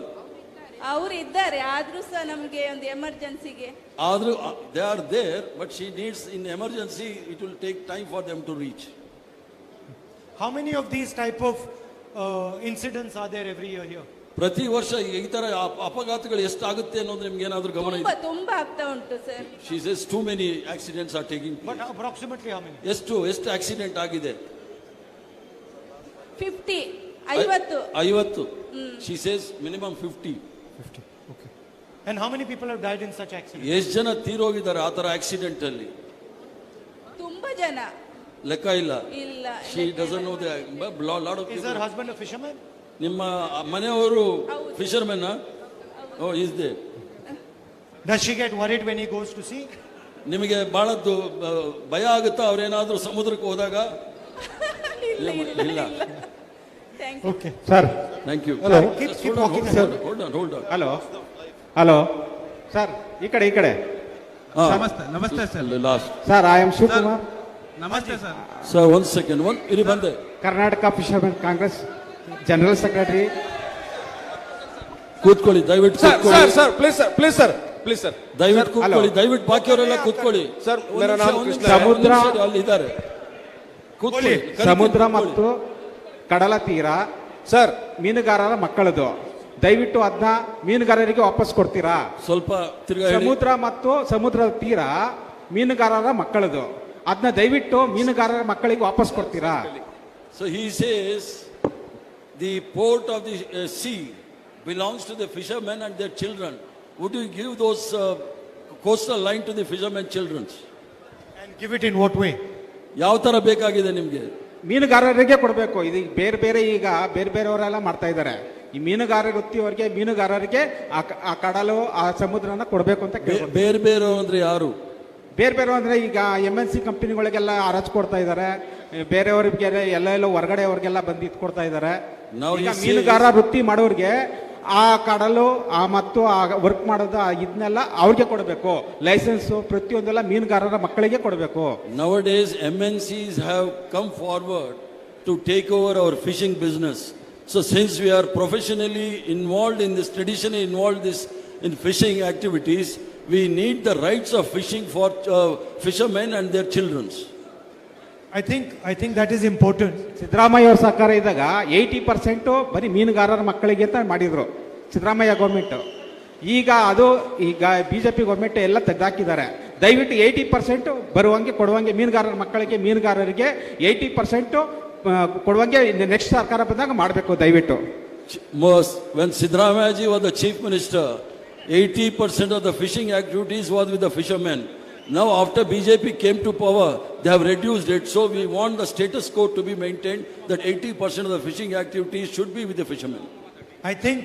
ಅವರು ಇದ್ದಾರೆ, ಆದ್ರೂ ಸಹ ನಮಗೆ ಒಂದು ಎಮರ್ಜೆನ್ಸಿಗೆ ಆದ್ರೂ they are there, but she needs in emergency it will take time for them to reach. How many of these type of incidents are there every year here? ಪ್ರತಿ ವರ್ಷ ಈ ತರ ಅಪಘಾತಗಳು ಎಷ್ಟಾಗುತ್ತೆ ಅನ್ನೋದು ನಿಮ್ಗೆ ಏನಾದ್ರೂ ಗಮನ ಇದೆ? ತುಂಬಾ ಆಗ್ತಾ ಉಂಟು sir. She says too many accidents are taking place. But approximately how many? ಎಷ್ಟು ಆಕ್ಸಿಡೆಂಟ್ ಆಗಿದೆ? 50. She says minimum 50. Okay. And how many people have died in such accidents? ಎಷ್ಟು ಜನ ತೀರೋಗಿದ್ದಾರೆ ಆ ತರ ಆಕ್ಸಿಡೆಂಟ್ ಅಲ್ಲಿ? ತುಂಬಾ ಜನ, ಲೆಕ್ಕ ಇಲ್ಲ. She doesn't know the lot of people. Is her husband a fisherman? ನಿಮ್ಮ ಮನೆಯವರು fishermen? Oh, is there? Does she get worried when he goes to sea? ನಿಮಗೆ ಬಹಳದ್ದು ಭಯ ಆಗುತ್ತಾ ಅವ್ರೇನಾದ್ರೂ ಸಮುದ್ರಕ್ಕೆ ಹೋದಾಗ? ಇಲ್ಲ. Okay. Sir. Thank you. Hello. Keep walking. Hold on. Hello. Sir ಈ ಕಡೆ ನಮಸ್ತೆ sir. Last sir I am Shivakumar, ನಮಸ್ತೆ ಸರ್. ಸರ್ ಒಂದ್ ಸೆಕೆಂಡ್ ಇಲ್ಲಿ ಬಂದೆ. Karnataka fishermen Congress general secretary. ಕೂತ್ಕೊಳ್ಳಿ ದಯವಿಟ್ಟು. ಸರ್ ಪ್ಲೀಸ್ ಸರ್ ದಯವಿಟ್ಟು ಕೂತ್ಕೊಳ್ಳಿ, ದಯವಿಟ್ಟು ಬಾಕಿಯವರೆಲ್ಲ ಕೂತ್ಕೊಳ್ಳಿ. ಸರ್ ಮೇರಾ ನಾಮ ಕೃಷ್ಣ. ಸಮುದ್ರ ಅಲ್ಲಿ ಇದ್ದಾರೆ, ಕೂತ್ಕೊಳ್ಳಿ. ಸಮುದ್ರ ಮತ್ತು ಕಡಲ ತೀರ ಸರ್ ಮೀನುಗಾರರ ಮಕ್ಕಳದು, ದಯವಿಟ್ಟು ಅದನ್ನ ಮೀನುಗಾರರಿಗೆ ವಾಪಸ್ ಕೊಡ್ತೀರಾ? ಸ್ವಲ್ಪ ತಿರ್ಗಾ ಹೇಳಿ. ಸಮುದ್ರ ಮತ್ತು ಸಮುದ್ರದ ತೀರ ಮೀನುಗಾರರ ಮಕ್ಕಳದು, ಅದನ್ನ ದಯವಿಟ್ಟು ಮೀನುಗಾರರ ಮಕ್ಕಳಿಗೆ ವಾಪಸ್ ಕೊಡ್ತೀರಾ? So he says the port of the sea belongs to the fishermen and their children. Would you give those coastal line to the fishermen children? And give it in what way? ಯಾವ ತರ ಬೇಕಾಗಿದೆ ನಿಮ್ಗೆ? ಮೀನುಗಾರರಿಗೆ ಕೊಡಬೇಕು. ಇದು ಬೇರೆ ಈಗ ಬೇರೆಯವರೆಲ್ಲ ಮಾಡ್ತಾ ಇದ್ದಾರೆ. ಈ ಮೀನುಗಾರ ವೃತ್ತಿಯವರಿಗೆ ಮೀನುಗಾರರಿಗೆ ಆ ಕಡಲು ಆ ಸಮುದ್ರನ ಕೊಡಬೇಕು ಅಂತ ಬೇರೆ ಅಂದ್ರೆ ಯಾರು? ಬೇರೆ ಅಂದ್ರೆ ಈಗ MNC ಕಂಪನಿಗಳಿಗೆಲ್ಲ ಹರಾಜು ಕೊಡ್ತಾ ಇದ್ದಾರೆ, ಬೇರೆಯವ್ರಿಗೆ ಎಲ್ಲೆಲ್ಲೋ ಹೊರಗಡೆ ಅವ್ರಿಗೆಲ್ಲ ಬಂದು ಇದು ಕೊಡ್ತಾ ಇದ್ದಾರೆ. ಈಗ ಮೀನುಗಾರ ವೃತ್ತಿ ಮಾಡೋರಿಗೆ ಆ ಕಡಲು ಮತ್ತು ಆ ವರ್ಕ್ ಮಾಡೋದು ಇದನ್ನೆಲ್ಲ ಅವ್ರಿಗೆ ಕೊಡಬೇಕು. ಲೈಸೆನ್ಸ್ ಪ್ರತಿಯೊಂದೆಲ್ಲ ಮೀನುಗಾರರ ಮಕ್ಕಳಿಗೆ ಕೊಡಬೇಕು. Nowadays MNCs have come forward to take over our fishing business. So since we are professionally involved in this, traditionally involved in fishing activities, we need the rights of fishing for fishermen and their children. I think that is important. Siddaramaiah ಅವ್ರ ಸರ್ಕಾರ ಇದ್ದಾಗ 80% ಬರೀ ಮೀನುಗಾರರ ಮಕ್ಕಳಿಗೆ ಅಂತ ಮಾಡಿದ್ರು Siddaramaiah government. ಈಗ BJP government ಎಲ್ಲ ತೆಗೆದಾಕಿದ್ದಾರೆ. ದಯವಿಟ್ಟು 80% ಬರುವಂಗೆ ಕೊಡುವಂಗೆ ಮೀನುಗಾರರ ಮಕ್ಕಳಿಗೆ ಮೀನುಗಾರರಿಗೆ 80% ಕೊಡುವಂಗೆ ನೆಕ್ಸ್ಟ್ ಸರ್ಕಾರ ಬಂದಾಗ ಮಾಡಬೇಕು ದಯವಿಟ್ಟು. When Siddaramaya ji was the chief minister, 80% of the fishing activities was with the fishermen. Now after BJP came to power, they have reduced it. So we want the status quo to be maintained, that 80% of the fishing activities should be with the fishermen. I think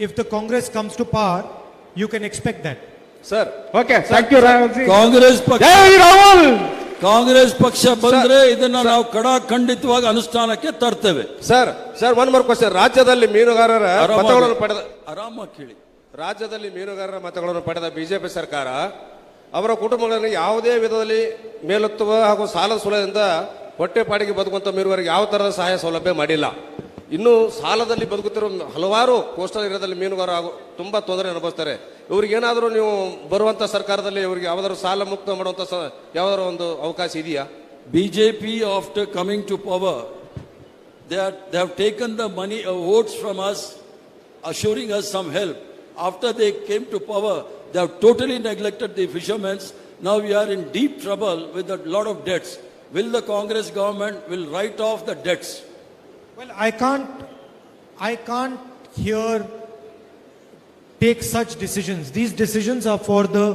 if the Congress comes to power, you can expect that. Sir okay, thank you Rahul ji. Congress ಪಕ್ಷ ಬಂದ್ರೆ ಇದನ್ನ ನಾವು ಖಂಡಿತವಾಗಿ ಅನುಷ್ಠಾನಕ್ಕೆ ತರ್ತೇವೆ. Sir one more question. ರಾಜ್ಯದಲ್ಲಿ ಮೀನುಗಾರರ ಮತಗಳನ್ನು ಪಡೆದ ಆರಾಮಾಗಿ ಕೇಳಿ. ರಾಜ್ಯದಲ್ಲಿ ಮೀನುಗಾರರ ಮತಗಳನ್ನು ಪಡೆದ ಬಿಜೆಪಿ ಸರ್ಕಾರ ಅವರ ಕುಟುಂಬಗಳನ್ನು ಯಾವುದೇ ವಿಧದಲ್ಲಿ ಮೇಲೆತ್ತುವ ಹಾಗೂ ಸಾಲ ಸೂಲದಿಂದ ಹೊಟ್ಟೆಪಾಡಿಗೆ ಬದುಕುವಂತ ಮೀನುಗಾರರಿಗೆ ಯಾವ ತರಹದ ಸಹಾಯ ಸೌಲಭ್ಯ ಮಾಡಿಲ್ಲ. ಇನ್ನು ಸಾಲದಲ್ಲಿ ಬದುಕುತ್ತಿರುವ ಹಲವಾರು ಕೋಸ್ಟಲ್ ಏರಿಯಾದಲ್ಲಿ ಮೀನುಗಾರ ತುಂಬಾ ತೊಂದರೆ ಅನುಭವಿಸ್ತಾರೆ. ಇವ್ರಿಗೇನಾದರೂ ನೀವು ಬರುವಂತ ಸರ್ಕಾರದಲ್ಲಿ ಇವರಿಗೆ ಯಾವ್ದಾದ್ರು ಸಾಲ ಮುಕ್ತ ಮಾಡುವಂತ ಯಾವ್ದಾದ್ರು ಒಂದು ಅವಕಾಶ ಇದೆಯಾ? BJP after coming to power they have taken the money votes from us, assuring us some help. After they came to power, they have totally neglected the fishermen. Now we are in deep trouble with a lot of debts. Will the Congress government will write off the debts? Well, I can't here take such decisions. These decisions are for the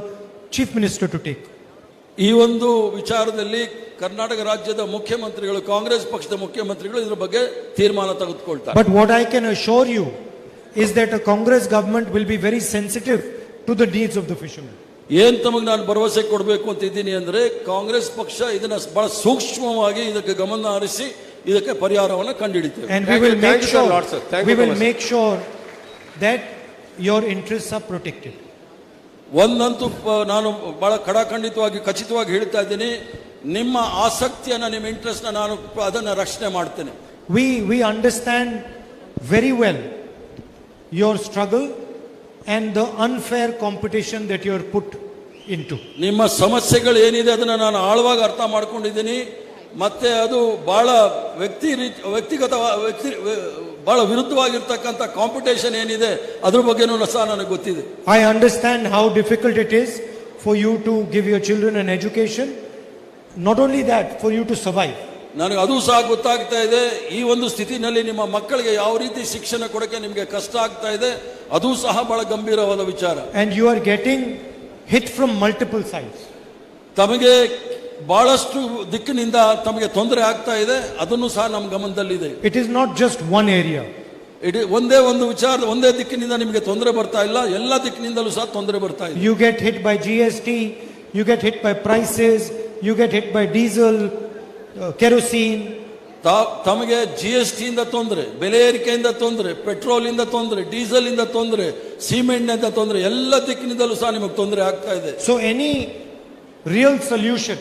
chief minister to take. ಈ ಒಂದು ವಿಚಾರದಲ್ಲಿ ಕರ್ನಾಟಕ ರಾಜ್ಯದ ಮುಖ್ಯಮಂತ್ರಿಗಳು, ಕಾಂಗ್ರೆಸ್ ಪಕ್ಷದ ಮುಖ್ಯಮಂತ್ರಿಗಳು ಇದರ ಬಗ್ಗೆ ತೀರ್ಮಾನ ತೆಗೆದುಕೊಳ್ತಾರೆ. But what I can assure you is that a Congress government will be very sensitive to the needs of the fishermen. ಏನ್ ತಮಗೆ ನಾನು ಭರವಸೆ ಕೊಡಬೇಕು ಅಂತ ಇದ್ದೀನಿ ಅಂದ್ರೆ, ಕಾಂಗ್ರೆಸ್ ಪಕ್ಷ ಇದನ್ನ ಬಹಳ ಸೂಕ್ಷ್ಮವಾಗಿ ಇದಕ್ಕೆ ಗಮನ ಹರಿಸಿ ಇದಕ್ಕೆ ಪರಿಹಾರವನ್ನು ಕಂಡುಹಿಡಿತೇವೆ. And we will make sure that your interests are protected. ಒಂದಂತೂ ನಾನು ಬಹಳ ಖಚಿತವಾಗಿ ಹೇಳ್ತಾ ಇದ್ದೀನಿ, ನಿಮ್ಮ ಆಸಕ್ತಿಯನ್ನ, ನಿಮ್ಮ ಇಂಟ್ರೆಸ್ಟ್ ನಾನು ಅದನ್ನ ರಕ್ಷಣೆ ಮಾಡ್ತೇನೆ. We understand very well your struggle and the unfair competition that you are put into. ನಿಮ್ಮ ಸಮಸ್ಯೆಗಳು ಏನಿದೆ ಅದನ್ನ ನಾನು ಆಳವಾಗಿ ಅರ್ಥ ಮಾಡ್ಕೊಂಡಿದ್ದೀನಿ. ಮತ್ತೆ ಅದು ಬಹಳ ವ್ಯಕ್ತಿಗತ ಬಹಳ ವಿರುದ್ಧವಾಗಿರ್ತಕ್ಕಂಥ ಕಾಂಪಿಟೇಷನ್ ಏನಿದೆ ಅದ್ರ ಬಗ್ಗೆನೂ ಸಹ ನನಗೆ ಗೊತ್ತಿದೆ. I understand how difficult it is for you to give your children an education. Not only that, for you to survive. ನನಗೆ ಅದು ಸಹ ಗೊತ್ತಾಗ್ತಾ ಇದೆ. ಈ ಒಂದು ಸ್ಥಿತಿನಲ್ಲಿ ನಿಮ್ಮ ಮಕ್ಕಳಿಗೆ ಯಾವ ರೀತಿ ಶಿಕ್ಷಣ ಕೊಡಕ್ಕೆ ನಿಮಗೆ ಕಷ್ಟ ಆಗ್ತಾ ಇದೆ, ಅದು ಸಹ ಬಹಳ ಗಂಭೀರವಾದ ವಿಚಾರ. And you are getting hit from multiple sides. ತಮಗೆ ಬಹಳಷ್ಟು ದಿಕ್ಕಿನಿಂದ ತಮಗೆ ತೊಂದರೆ ಆಗ್ತಾ ಇದೆ, ಅದನ್ನು ಸಹ ನಮ್ಮ ಗಮನದಲ್ಲಿದೆ. It is not just one area. ಒಂದೇ ಒಂದು ವಿಚಾರ, ಒಂದೇ ದಿಕ್ಕಿನಿಂದ ನಿಮಗೆ ತೊಂದರೆ ಬರ್ತಾ ಇಲ್ಲ, ಎಲ್ಲ ದಿಕ್ಕಿನಿಂದಲೂ ಸಹ ತೊಂದರೆ ಬರ್ತಾ ಇದೆ. You get hit by GST, you get hit by prices, you get hit by diesel, kerosene, ತಮಗೆ GST ಇಂದ ತೊಂದರೆ, ಬೆಲೆ ಏರಿಕೆಯಿಂದ ತೊಂದರೆ, ಪೆಟ್ರೋಲ್ ಇಂದ ತೊಂದರೆ, ಡೀಸೆಲ್ ಇಂದ ತೊಂದರೆ, ಸಿಮೆಂಟ್ ಇಂದ ತೊಂದರೆ, ಎಲ್ಲ ದಿಕ್ಕಿನಿಂದಲೂ ಸಹ ನಿಮಗೆ ತೊಂದರೆ ಆಗ್ತಾ ಇದೆ. So any real solution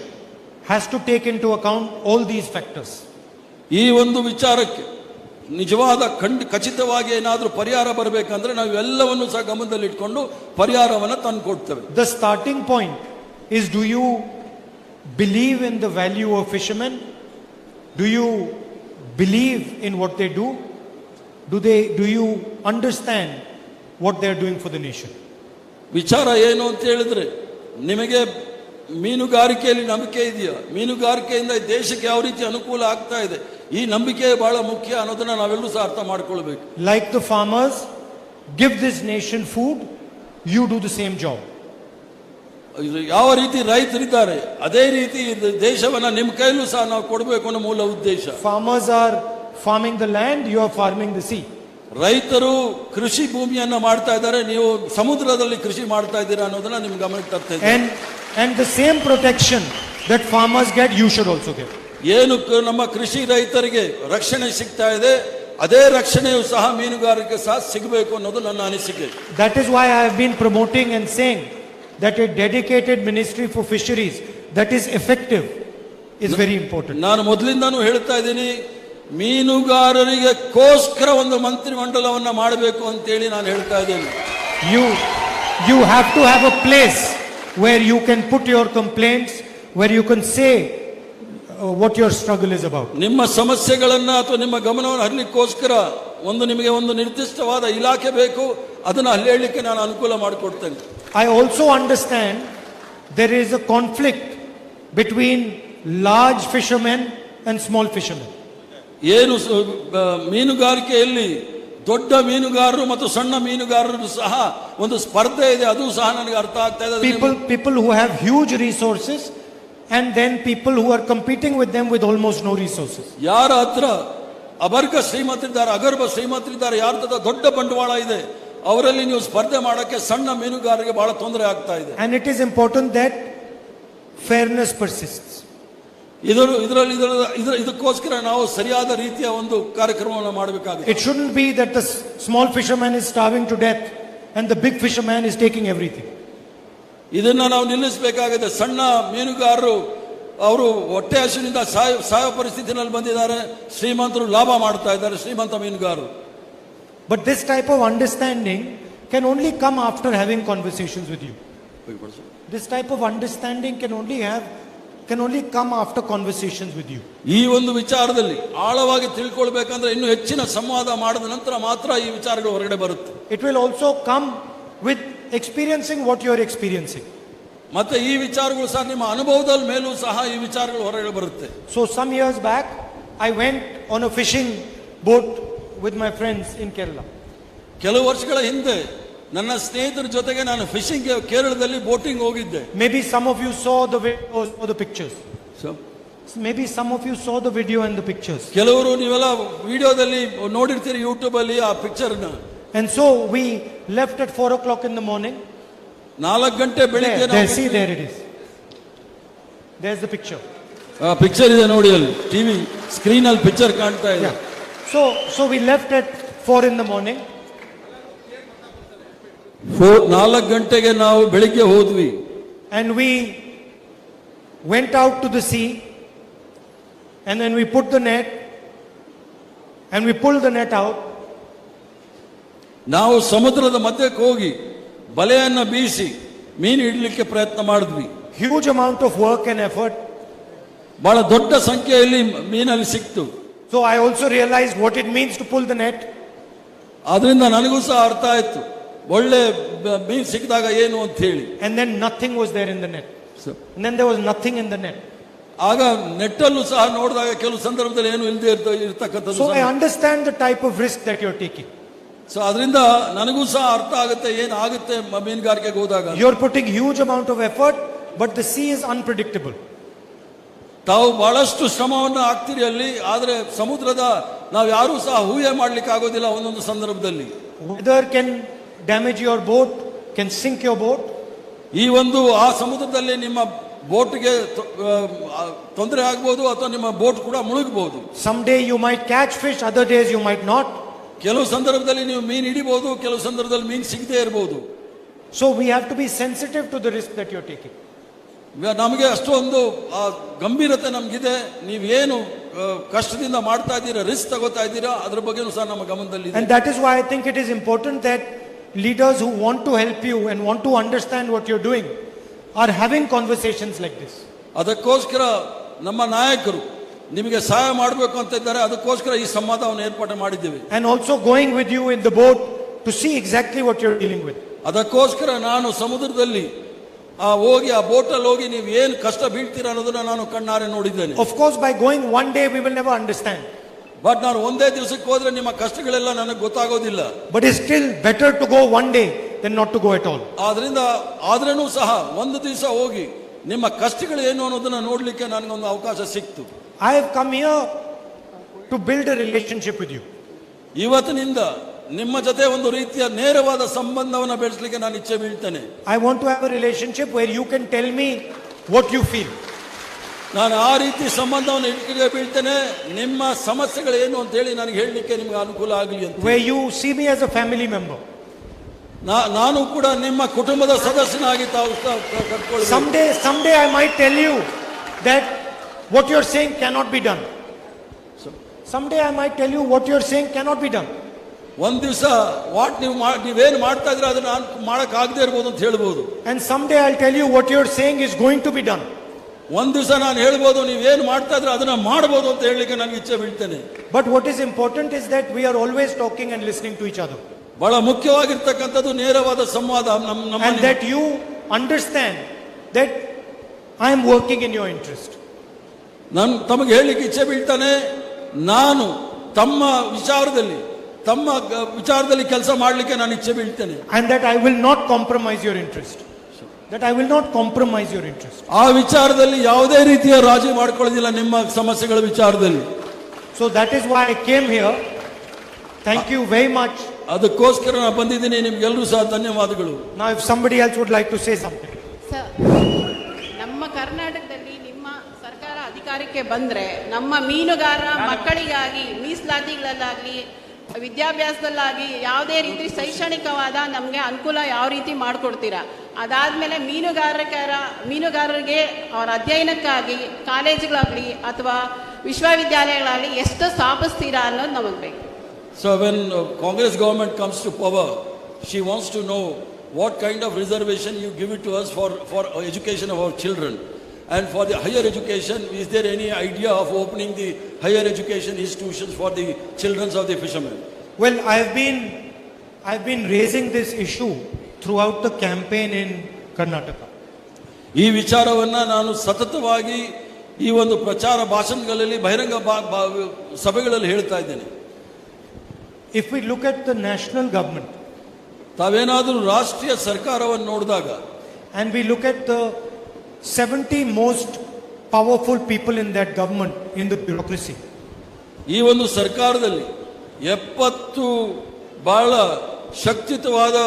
has to take into account all these factors. ಈ ಒಂದು ವಿಚಾರಕ್ಕೆ ನಿಜವಾದ ಖಚಿತವಾಗಿ ಏನಾದರೂ ಪರಿಹಾರ ಬರಬೇಕಂದ್ರೆ ನಾವು ಎಲ್ಲವನ್ನು ಸಹ ಗಮನದಲ್ಲಿ ಇಟ್ಕೊಂಡು ಪರಿಹಾರವನ್ನು ತಂದು ಕೊಡ್ತೇವೆ. The starting point is, do you believe in the value of fishermen? Do you believe in what they do? Do you understand what they are doing for the nation? ವಿಚಾರ ಏನು ಅಂತ ಹೇಳಿದ್ರೆ, ನಿಮಗೆ ಮೀನುಗಾರಿಕೆಯಲ್ಲಿ ನಂಬಿಕೆ ಇದೆಯಾ? ಮೀನುಗಾರಿಕೆಯಿಂದ ದೇಶಕ್ಕೆ ಯಾವ ರೀತಿ ಅನುಕೂಲ ಆಗ್ತಾ ಇದೆ, ಈ ನಂಬಿಕೆ ಬಹಳ ಮುಖ್ಯ ಅನ್ನೋದನ್ನ ನಾವೆಲ್ಲರೂ ಸಹ ಅರ್ಥ ಮಾಡ್ಕೊಳ್ಬೇಕು. Like the farmers give this nation food, you do the same job. ಯಾವ ರೀತಿ ರೈತರಿದ್ದಾರೆ ಅದೇ ರೀತಿ ದೇಶವನ್ನ ನಿಮ್ಮ ಕೈಲೂ ಸಹ ನಾವು ಕೊಡಬೇಕು ಅನ್ನೋ ಮೂಲ ಉದ್ದೇಶ. Farmers are farming the land, you are farming the sea. ರೈತರು ಕೃಷಿ ಭೂಮಿಯನ್ನ ಮಾಡ್ತಾ ಇದ್ದಾರೆ, ನೀವು ಸಮುದ್ರದಲ್ಲಿ ಕೃಷಿ ಮಾಡ್ತಾ ಇದ್ದೀರಾ ಅನ್ನೋದನ್ನ ನಿಮ್ ಗಮನಕ್ಕೆ ತರ್ತಾ ಇದ್ದೀನಿ. And the same protection that farmers get, you should also get. ಏನು ನಮ್ಮ ಕೃಷಿ ರೈತರಿಗೆ ರಕ್ಷಣೆ ಸಿಗ್ತಾ ಇದೆ, ಅದೇ ರಕ್ಷಣೆಯು ಸಹ ಮೀನುಗಾರಿಕೆ ಸಹ ಸಿಗಬೇಕು ಅನ್ನೋದು ನನ್ನ ಅನಿಸಿಕೆ. That is why I have been promoting and saying that a dedicated ministry for fisheries that is effective is very important. ನಾನು ಮೊದಲಿಂದಾನು ಹೇಳ್ತಾ ಇದ್ದೀನಿ, ಮೀನುಗಾರರಿಗೆ ಕೋಸ್ಕರ ಒಂದು ಮಂತ್ರಿ ಮಂಡಲವನ್ನ ಮಾಡಬೇಕು ಅಂತ ಹೇಳಿ ನಾನು ಹೇಳ್ತಾ ಇದ್ದೇನೆ. You have to have a place where you can put your complaints, where you can say what your struggle is about. ನಿಮ್ಮ ಸಮಸ್ಯೆಗಳನ್ನ ಅಥವಾ ನಿಮ್ಮ ಗಮನವನ್ನು ಹರಿಲಿಕ್ಕೋಸ್ಕರ ನಿಮಗೆ ಒಂದು ನಿರ್ದಿಷ್ಟವಾದ ಇಲಾಖೆ ಬೇಕು, ಅದನ್ನ ಅಲ್ಲಿ ಹೇಳಲಿಕ್ಕೆ ನಾನು ಅನುಕೂಲ ಮಾಡಿಕೊಡ್ತೇನೆ. I also understand there is a conflict between large fishermen and small fishermen. ಏನು ಮೀನುಗಾರಿಕೆಯಲ್ಲಿ ದೊಡ್ಡ ಮೀನುಗಾರರು ಮತ್ತು ಸಣ್ಣ ಮೀನುಗಾರರು ಸಹ ಒಂದು ಸ್ಪರ್ಧೆ ಇದೆ, ಅದು ಸಹ ನನಗೆ ಅರ್ಥ ಆಗ್ತಾ ಇದೆ. People who have huge resources and then people who are competing with them with almost no resources. ಯಾರ ಹತ್ರ ಅಬರ್ಗ ಶ್ರೀಮಂತರಿದ್ದಾರೆ, ಅಗರ್ಭ ಶ್ರೀಮಂತರಿದ್ದಾರೆ, ಯಾರ ಹತ್ರ ದೊಡ್ಡ ಬಂಡವಾಳ ಇದೆ, ಅವರಲ್ಲಿ ನೀವು ಸ್ಪರ್ಧೆ ಮಾಡಕ್ಕೆ ಸಣ್ಣ ಮೀನುಗಾರರಿಗೆ ಬಹಳ ತೊಂದರೆ ಆಗ್ತಾ ಇದೆ. And it is important that fairness persists. ಇದಕ್ಕೋಸ್ಕರ ನಾವು ಸರಿಯಾದ ರೀತಿಯ ಒಂದು ಕಾರ್ಯಕ್ರಮವನ್ನು ಮಾಡಬೇಕಾಗಿದೆ. It shouldn't be that the small fisherman is starving to death and the big fisherman is taking everything. ಇದನ್ನ ನಾವು ನಿಲ್ಲಿಸಬೇಕಾಗಿದೆ. ಸಣ್ಣ ಮೀನುಗಾರರು ಅವರು ಹೊಟ್ಟೆ ಹಸಿವಿನಿಂದ ಸಾಯೋ ಪರಿಸ್ಥಿತಿನಲ್ಲಿ ಬಂದಿದ್ದಾರೆ, ಶ್ರೀಮಂತರು ಲಾಭ ಮಾಡ್ತಾ ಇದ್ದಾರೆ, ಶ್ರೀಮಂತ ಮೀನುಗಾರರು. But this type of understanding can only come after having conversations with you. This type of understanding can only come after conversations with you. ಈ ಒಂದು ವಿಚಾರದಲ್ಲಿ ಆಳವಾಗಿ ತಿಳ್ಕೊಳ್ಬೇಕಂದ್ರೆ ಇನ್ನು ಹೆಚ್ಚಿನ ಸಂವಾದ ಮಾಡಿದ ನಂತರ ಮಾತ್ರ ಈ ವಿಚಾರಗಳು ಹೊರಗಡೆ ಬರುತ್ತೆ. It will also come with experiencing what you are experiencing. ಮತ್ತೆ ಈ ವಿಚಾರಗಳು ಸಹ ನಿಮ್ಮ ಅನುಭವದ ಮೇಲೂ ಸಹ ಈ ವಿಚಾರಗಳು ಹೊರಗಡೆ ಬರುತ್ತೆ. So some years back I went on a fishing boat with my friends in Kerala. ಕೆಲವು ವರ್ಷಗಳ ಹಿಂದೆ ನನ್ನ ಸ್ನೇಹಿತರ ಜೊತೆಗೆ ನಾನು ಫಿಶಿಂಗ್ ಕೇರಳದಲ್ಲಿ ಬೋಟಿಂಗ್ ಹೋಗಿದ್ದೆ. Maybe some of you saw the videos or the pictures. Maybe some of you saw the video and the pictures. ಕೆಲವರು ನೀವೆಲ್ಲ ವಿಡಿಯೋದಲ್ಲಿ ನೋಡಿರ್ತೀರಿ ಯೂಟ್ಯೂಬ್ ಅಲ್ಲಿ ಆ ಪಿಕ್ಚರ್ ನ. And so we left at 4 o'clock in the morning. 4 ಗಂಟೆ ಬೆಳಿಗ್ಗೆ there it is. There's the picture. ಆ picture ಇದೆ ನೋಡಿ, ಅಲ್ಲಿ ಟಿವಿ ಸ್ಕ್ರೀನ್ ಅಲ್ಲಿ ಪಿಕ್ಚರ್ ಕಾಣ್ತಾ ಇದೆ. So we left at 4 in the morning. 4 ಗಂಟೆಗೆ ನಾವು ಬೆಳಿಗ್ಗೆ ಹೋದ್ವಿ. And we went out to the sea and then we put the net and we pulled the net out. ನಾವು ಸಮುದ್ರದ ಮಧ್ಯಕ್ಕೆ ಹೋಗಿ ಬಲೆಯನ್ನ ಬೀಸಿ ಮೀನು ಹಿಡಲಿಕ್ಕೆ ಪ್ರಯತ್ನ ಮಾಡಿದ್ವಿ. Huge amount of work and effort. ಬಹಳ ದೊಡ್ಡ ಸಂಖ್ಯೆಯಲ್ಲಿ ಮೀನಲ್ಲಿ ಸಿಕ್ತು. So I also realized what it means to pull the net. ಆದ್ರಿಂದ ನನಗೂ ಸಹ ಅರ್ಥ ಆಯ್ತು ಒಳ್ಳೆ ಮೀನು ಸಿಕ್ಕಿದಾಗ ಏನು ಅಂತ ಹೇಳಿ. And then nothing was there in the net. And then there was nothing in the net. ಆಗ ನೆಟ್ಟಲ್ಲೂ ಸಹ ನೋಡಿದಾಗ ಕೆಲವು ಸಂದರ್ಭದಲ್ಲಿ ಏನು ಇಲ್ಲದೆ ಇರ್ತಕ್ಕಂಥದ್ದು. So I understand the type of risk that you're taking. So ಅದರಿಂದ ನನಗೂ ಸಹ ಅರ್ಥ ಆಗುತ್ತೆ ಏನು ಆಗುತ್ತೆ ಮೀನುಗಾರಿಕೆಗೆ ಹೋದಾಗ. You're putting huge amount of effort, but the sea is unpredictable. ತಾವು ಬಹಳಷ್ಟು ಶ್ರಮವನ್ನು ಹಾಕ್ತಿರಿ ಅಲ್ಲಿ, ಆದ್ರೆ ಸಮುದ್ರದ ನಾವು ಯಾರೂ ಸಹ ಊಹೆ ಮಾಡ್ಲಿಕ್ಕೆ ಆಗೋದಿಲ್ಲ. ಒಂದೊಂದು ಸಂದರ್ಭದಲ್ಲಿ weather can damage your boat, can sink your boat. ಈ ಒಂದು ಆ ಸಮುದ್ರದಲ್ಲಿ ನಿಮ್ಮ ಬೋಟ್ಗೆ ತೊಂದರೆ ಆಗ್ಬೋದು ಅಥವಾ ನಿಮ್ಮ ಬೋಟ್ ಕೂಡ ಮುಳುಗಬಹುದು. Someday you might catch fish, other days you might not. ಕೆಲವು ಸಂದರ್ಭದಲ್ಲಿ ನೀವು ಮೀನು ಹಿಡಿಬಹುದು, ಕೆಲವು ಸಂದರ್ಭದಲ್ಲಿ ಮೀನು ಸಿಗದೇ ಇರಬಹುದು. So we have to be sensitive to the risk that you're taking. ನಮಗೆ ಅಷ್ಟೊಂದು ಗಂಭೀರತೆ ನಮಗಿದೆ. ನೀವೇನು ಕಷ್ಟದಿಂದ ಮಾಡ್ತಾ ಇದ್ದೀರಾ, ರಿಸ್ಕ್ ತಗೋತಾ ಇದ್ದೀರಾ, ಅದ್ರ ಬಗ್ಗೆನೂ ಸಹ ನಮ್ಮ ಗಮನದಲ್ಲಿ. And that is why I think it is important that leaders who want to help you and want to understand what you're doing are having conversations like this. ಅದಕ್ಕೋಸ್ಕರ ನಮ್ಮ ನಾಯಕರು ನಿಮಗೆ ಸಹಾಯ ಮಾಡಬೇಕು ಅಂತ ಇದ್ದಾರೆ. ಅದಕ್ಕೋಸ್ಕರ ಈ ಸಂವಾದವನ್ನು ಏರ್ಪಾಡು ಮಾಡಿದ್ದೇವೆ. And also going with you in the boat to see exactly what you're dealing with. ಅದಕ್ಕೋಸ್ಕರ ನಾನು ಸಮುದ್ರದಲ್ಲಿ ಹೋಗಿ ಆ ಬೋಟಲ್ಲಿ ಹೋಗಿ ನೀವು ಏನು ಕಷ್ಟ ಬೀಳ್ತೀರಾ ಅನ್ನೋದನ್ನ ನಾನು ಕಣ್ಣಾರೆ ನೋಡಿದ್ದೇನೆ. Of course, by going one day we will never understand. But ನಾನು ಒಂದೇ ದಿವಸಕ್ಕೆ ಹೋದ್ರೆ ನಿಮ್ಮ ಕಷ್ಟಗಳೆಲ್ಲ ನನಗೆ ಗೊತ್ತಾಗೋದಿಲ್ಲ. But it's still better to go one day than not to go at all. ಆದ್ರಿಂದ ಆದ್ರೂ ಸಹ ಒಂದು ದಿವಸ ಹೋಗಿ ನಿಮ್ಮ ಕಷ್ಟಗಳು ಏನು ಅನ್ನೋದನ್ನ ನೋಡ್ಲಿಕ್ಕೆ ನನಗೊಂದು ಅವಕಾಶ ಸಿಕ್ತು. I have come here to build a relationship with you. ಇವತ್ತಿನಿಂದ ನಿಮ್ಮ ಜೊತೆ ಒಂದು ರೀತಿಯ ನೇರವಾದ ಸಂಬಂಧವನ್ನು ಬೆಳೆಸಲಿಕ್ಕೆ ನಾನು ಇಚ್ಛೆ ಬೀಳ್ತೇನೆ. I want to have a relationship where you can tell me what you feel. ನಾನು ಆ ರೀತಿ ಸಂಬಂಧವನ್ನು ಇಟ್ಲಿಕ್ಕೆ ಬೀಳ್ತೇನೆ. ನಿಮ್ಮ ಸಮಸ್ಯೆಗಳು ಏನು ಅಂತ ಹೇಳಿ ನನಗೆ ಹೇಳಲಿಕ್ಕೆ ನಿಮ್ಗೆ ಅನುಕೂಲ ಆಗಲಿ ಅಂತ. Where you see me as a family member. ನಾನು ಕೂಡ ನಿಮ್ಮ ಕುಟುಂಬದ ಸದಸ್ಯನಾಗಿ ತಾವು ಕರ್ಕೊಳ್ಳಿ. Someday I might tell you that what you're saying cannot be done. Someday I might tell you what you're saying cannot be done. ಒಂದ್ ದಿವಸ ನೀವೇನು ಮಾಡ್ತಾ ಇದ್ರೆ ಅದನ್ನ ಮಾಡಕ್ ಆಗದೆ ಇರ್ಬೋದು ಅಂತ ಹೇಳ್ಬೋದು. And someday I'll tell you what you're saying is going to be done. ಒಂದ್ ದಿವಸ ನಾನು ಹೇಳ್ಬೋದು ನೀವೇನು ಮಾಡ್ತಾ ಇದ್ರೆ ಅದನ್ನ ಮಾಡಬಹುದು ಅಂತ ಹೇಳಲಿಕ್ಕೆ ನನಗೆ ಇಚ್ಛೆ ಬೀಳ್ತೇನೆ. But what is important is that we are always talking and listening to each other. ಬಹಳ ಮುಖ್ಯವಾಗಿರ್ತಕ್ಕಂಥದ್ದು ನೇರವಾದ ಸಂವಾದ. And that you understand that I am working in your interest. ನಾನು ತಮಗೆ ಹೇಳಲಿಕ್ಕೆ ಇಚ್ಛೆ ಬೀಳ್ತಾನೆ, ನಾನು ತಮ್ಮ ವಿಚಾರದಲ್ಲಿ ಕೆಲಸ ಮಾಡಲಿಕ್ಕೆ ನಾನು ಇಚ್ಛೆ ಬೀಳ್ತೇನೆ. And that I will not compromise your interest. That I will not compromise your interest. ಆ ವಿಚಾರದಲ್ಲಿ ಯಾವುದೇ ರೀತಿಯ ರಾಜಿ ಮಾಡ್ಕೊಳ್ಳೋದಿಲ್ಲ ನಿಮ್ಮ ಸಮಸ್ಯೆಗಳ ವಿಚಾರದಲ್ಲಿ. So that is why I came here. Thank you very much. ಅದಕ್ಕೋಸ್ಕರ ನಾನು ಬಂದಿದ್ದೀನಿ. ನಿಮ್ಗೆಲ್ಲರೂ ಸಹ ಧನ್ಯವಾದಗಳು. Now if somebody else would like to say something. ನಮ್ಮ ಕರ್ನಾಟಕದಲ್ಲಿ ನಿಮ್ಮ ಸರ್ಕಾರ ಅಧಿಕಾರಕ್ಕೆ ಬಂದ್ರೆ ನಮ್ಮ ಮೀನುಗಾರ ಮಕ್ಕಳಿಗಾಗಿ ಮೀಸಲಾತಿಗಳಲ್ಲಾಗ್ಲಿ ವಿದ್ಯಾಭ್ಯಾಸದಲ್ಲಾಗಿ ಯಾವುದೇ ರೀತಿ ಶೈಕ್ಷಣಿಕವಾದ ನಮಗೆ ಅನುಕೂಲ ಯಾವ ರೀತಿ ಮಾಡಿಕೊಡ್ತೀರಾ? ಅದಾದಮೇಲೆ ಮೀನುಗಾರರಿಗೆ ಅವರ ಅಧ್ಯಯನಕ್ಕಾಗಿ ಕಾಲೇಜುಗಳಾಗಲಿ ಅಥವಾ ವಿಶ್ವವಿದ್ಯಾಲಯಗಳಾಗಲಿ ಎಷ್ಟು ಸ್ಥಾಪಿಸ್ತೀರಾ ಅನ್ನೋದು ನಮಗೆ ಬೇಕು. So when Congress government comes to power, she wants to know what kind of reservation you give it to us for education of our children. And for the higher education, is there any idea of opening the higher education institutions for the children of the fishermen? Well, I've been raising this issue throughout the campaign in Karnataka. ಈ ವಿಚಾರವನ್ನ ನಾನು ಸತತವಾಗಿ ಈ ಒಂದು ಪ್ರಚಾರ ಭಾಷಣಗಳಲ್ಲಿ ಬಹಿರಂಗ ಸಭೆಗಳಲ್ಲಿ ಹೇಳ್ತಾ ಇದ್ದೇನೆ. If we look at the national government, ತಾವೇನಾದರೂ ರಾಷ್ಟ್ರೀಯ ಸರ್ಕಾರವನ್ನು ನೋಡಿದಾಗ, and we look at the 70 most powerful people in that government, in the bureaucracy, ಈ ಒಂದು ಸರ್ಕಾರದಲ್ಲಿ 70 ಬಹಳ ಶಕ್ತಿಯುತವಾದ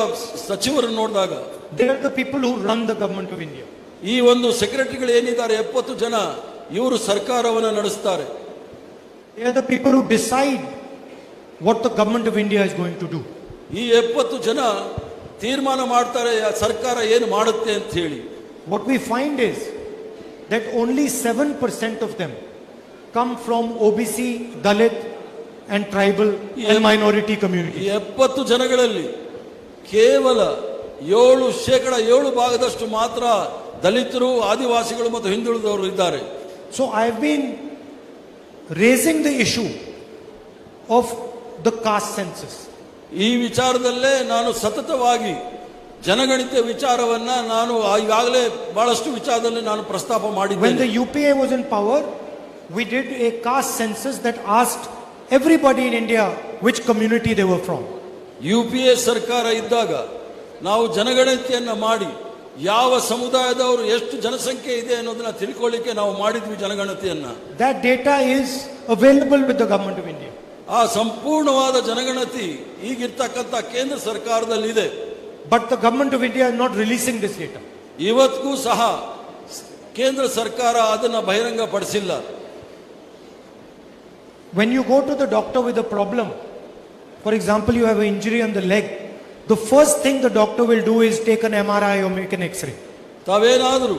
ಸಚಿವರನ್ನು ನೋಡಿದಾಗ, they are the people who run the government of India. ಈ ಒಂದು ಸೆಕ್ರೆಟರಿಗಳು ಏನಿದ್ದಾರೆ 70 ಜನ, ಇವರು ಸರ್ಕಾರವನ್ನು ನಡೆಸ್ತಾರೆ. They are the people who decide what the government of India is going to do. ಈ 70 ಜನ ತೀರ್ಮಾನ ಮಾಡ್ತಾರೆ ಸರ್ಕಾರ ಏನು ಮಾಡುತ್ತೆ ಅಂತ ಹೇಳಿ. What we find is that only 7% of them come from OBC, Dalit and tribal and minority communities. 70 ಜನಗಳಲ್ಲಿ ಕೇವಲ 7% ಮಾತ್ರ ದಲಿತರು, ಆದಿವಾಸಿಗಳು ಮತ್ತು ಹಿಂದುಳಿದವರು ಇದ್ದಾರೆ. So I have been raising the issue of the caste census. ಈ ವಿಚಾರದಲ್ಲೇ ನಾನು ಸತತವಾಗಿ ಜನಗಣತಿ ವಿಚಾರವನ್ನ ನಾನು ಈಗಾಗಲೇ ಬಹಳಷ್ಟು ವಿಚಾರದಲ್ಲಿ ನಾನು ಪ್ರಸ್ತಾಪ ಮಾಡಿದ್ದೇನೆ. When the UPA was in power, we did a caste census that asked everybody in India which community they were from. UPA ಸರ್ಕಾರ ಇದ್ದಾಗ ನಾವು ಜನಗಣತಿಯನ್ನ ಮಾಡಿ ಯಾವ ಸಮುದಾಯದವರು ಎಷ್ಟು ಜನಸಂಖ್ಯೆ ಇದೆ ಅನ್ನೋದನ್ನ ತಿಳ್ಕೊಳ್ಳಿಕ್ಕೆ ನಾವು ಮಾಡಿದ್ವಿ ಜನಗಣತಿಯನ್ನ. That data is available with the government of India. ಆ ಸಂಪೂರ್ಣವಾದ ಜನಗಣತಿ ಈಗಿರ್ತಕ್ಕಂಥ ಕೇಂದ್ರ ಸರ್ಕಾರದಲ್ಲಿ ಇದೆ. But the government of India is not releasing this data. ಇವತ್ತಿಗೂ ಸಹ ಕೇಂದ್ರ ಸರ್ಕಾರ ಅದನ್ನ ಬಹಿರಂಗಪಡಿಸಿಲ್ಲ. When you go to the doctor with a problem, for example, you have an injury on the leg, the first thing the doctor will do is take an MRI or make an X-ray. ತಾವೇನಾದರೂ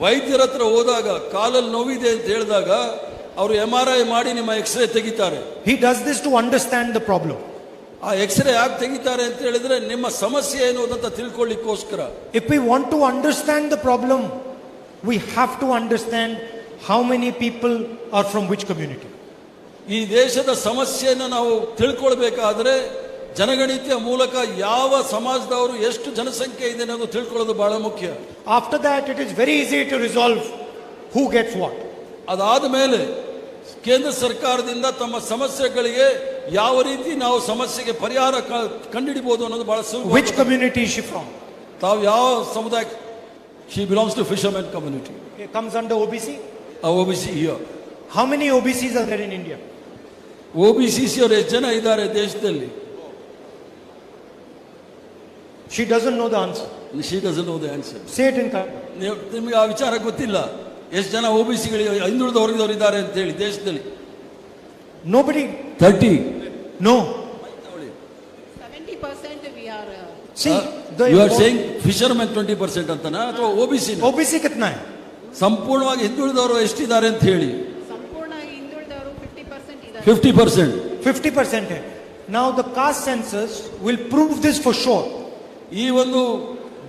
ವೈದ್ಯರ ಹತ್ರ ಹೋದಾಗ ಕಾಲಲ್ಲಿ ನೋವಿದೆ ಅಂತ ಹೇಳಿದಾಗ ಅವರು MRI ಮಾಡಿ ನಿಮ್ಮ ಎಕ್ಸ್ರೇ ತೆಗಿತಾರೆ. He does this to understand the problem. ಆ ಎಕ್ಸ್ರೇ ಯಾಕೆ ತೆಗಿತಾರೆ ಅಂತ ಹೇಳಿದ್ರೆ ನಿಮ್ಮ ಸಮಸ್ಯೆ ಏನು ಅಂತ ತಿಳ್ಕೊಳ್ಳಿಕ್ಕೋಸ್ಕರ. If we want to understand the problem, we have to understand how many people are from which community. ಈ ದೇಶದ ಸಮಸ್ಯೆಯನ್ನು ನಾವು ತಿಳ್ಕೊಳ್ಬೇಕಾದ್ರೆ ಜನಗಣತಿಯ ಮೂಲಕ ಯಾವ ಸಮಾಜದವರು ಎಷ್ಟು ಜನಸಂಖ್ಯೆ ಇದೆ ಅನ್ನೋದು ತಿಳ್ಕೊಳ್ಳೋದು ಬಹಳ ಮುಖ್ಯ. After that, it is very easy to resolve who gets what. ಅದಾದ ಮೇಲೆ ಕೇಂದ್ರ ಸರ್ಕಾರದಿಂದ ತಮ್ಮ ಸಮಸ್ಯೆಗಳಿಗೆ ಯಾವ ರೀತಿ ನಾವು ಸಮಸ್ಯೆಗೆ ಪರಿಹಾರ ಕಂಡುಹಿಡಿಬಹುದು ಅನ್ನೋದು ಬಹಳ ಸುಲಭ. Which community is she from? ತಾವು ಯಾವ ಸಮುದಾಯ? She belongs to fisherman community. It comes under OBC? OBC here. How many OBCs are there in India? OBCs ಅವರು ಎಷ್ಟು ಜನ ಇದ್ದಾರೆ ದೇಶದಲ್ಲಿ? She doesn't know the answer. She doesn't know the answer. Say it in Kannada. ನಿಮಗೆ ಆ ವಿಚಾರ ಗೊತ್ತಿಲ್ಲ ಎಷ್ಟು ಜನ OBCಗಳು ಹಿಂದುಳಿದ ವರ್ಗದವರು ಇದ್ದಾರೆ ಅಂತ ಹೇಳಿ ದೇಶದಲ್ಲಿ? Nobody. 30. No. 70% we are. See, you are saying fishermen 20% ಅಂತನಾ ಅಥವಾ OBC? OBC कितना है? ಸಂಪೂರ್ಣವಾಗಿ ಹಿಂದುಳಿದವರು ಎಷ್ಟಿದ್ದಾರೆ ಅಂತ ಹೇಳಿ? ಸಂಪೂರ್ಣವಾಗಿ ಹಿಂದುಳಿದವರು 50% ಇದ್ದಾರೆ. 50%. 50% है. Now the caste census will prove this for sure. ಈ ಒಂದು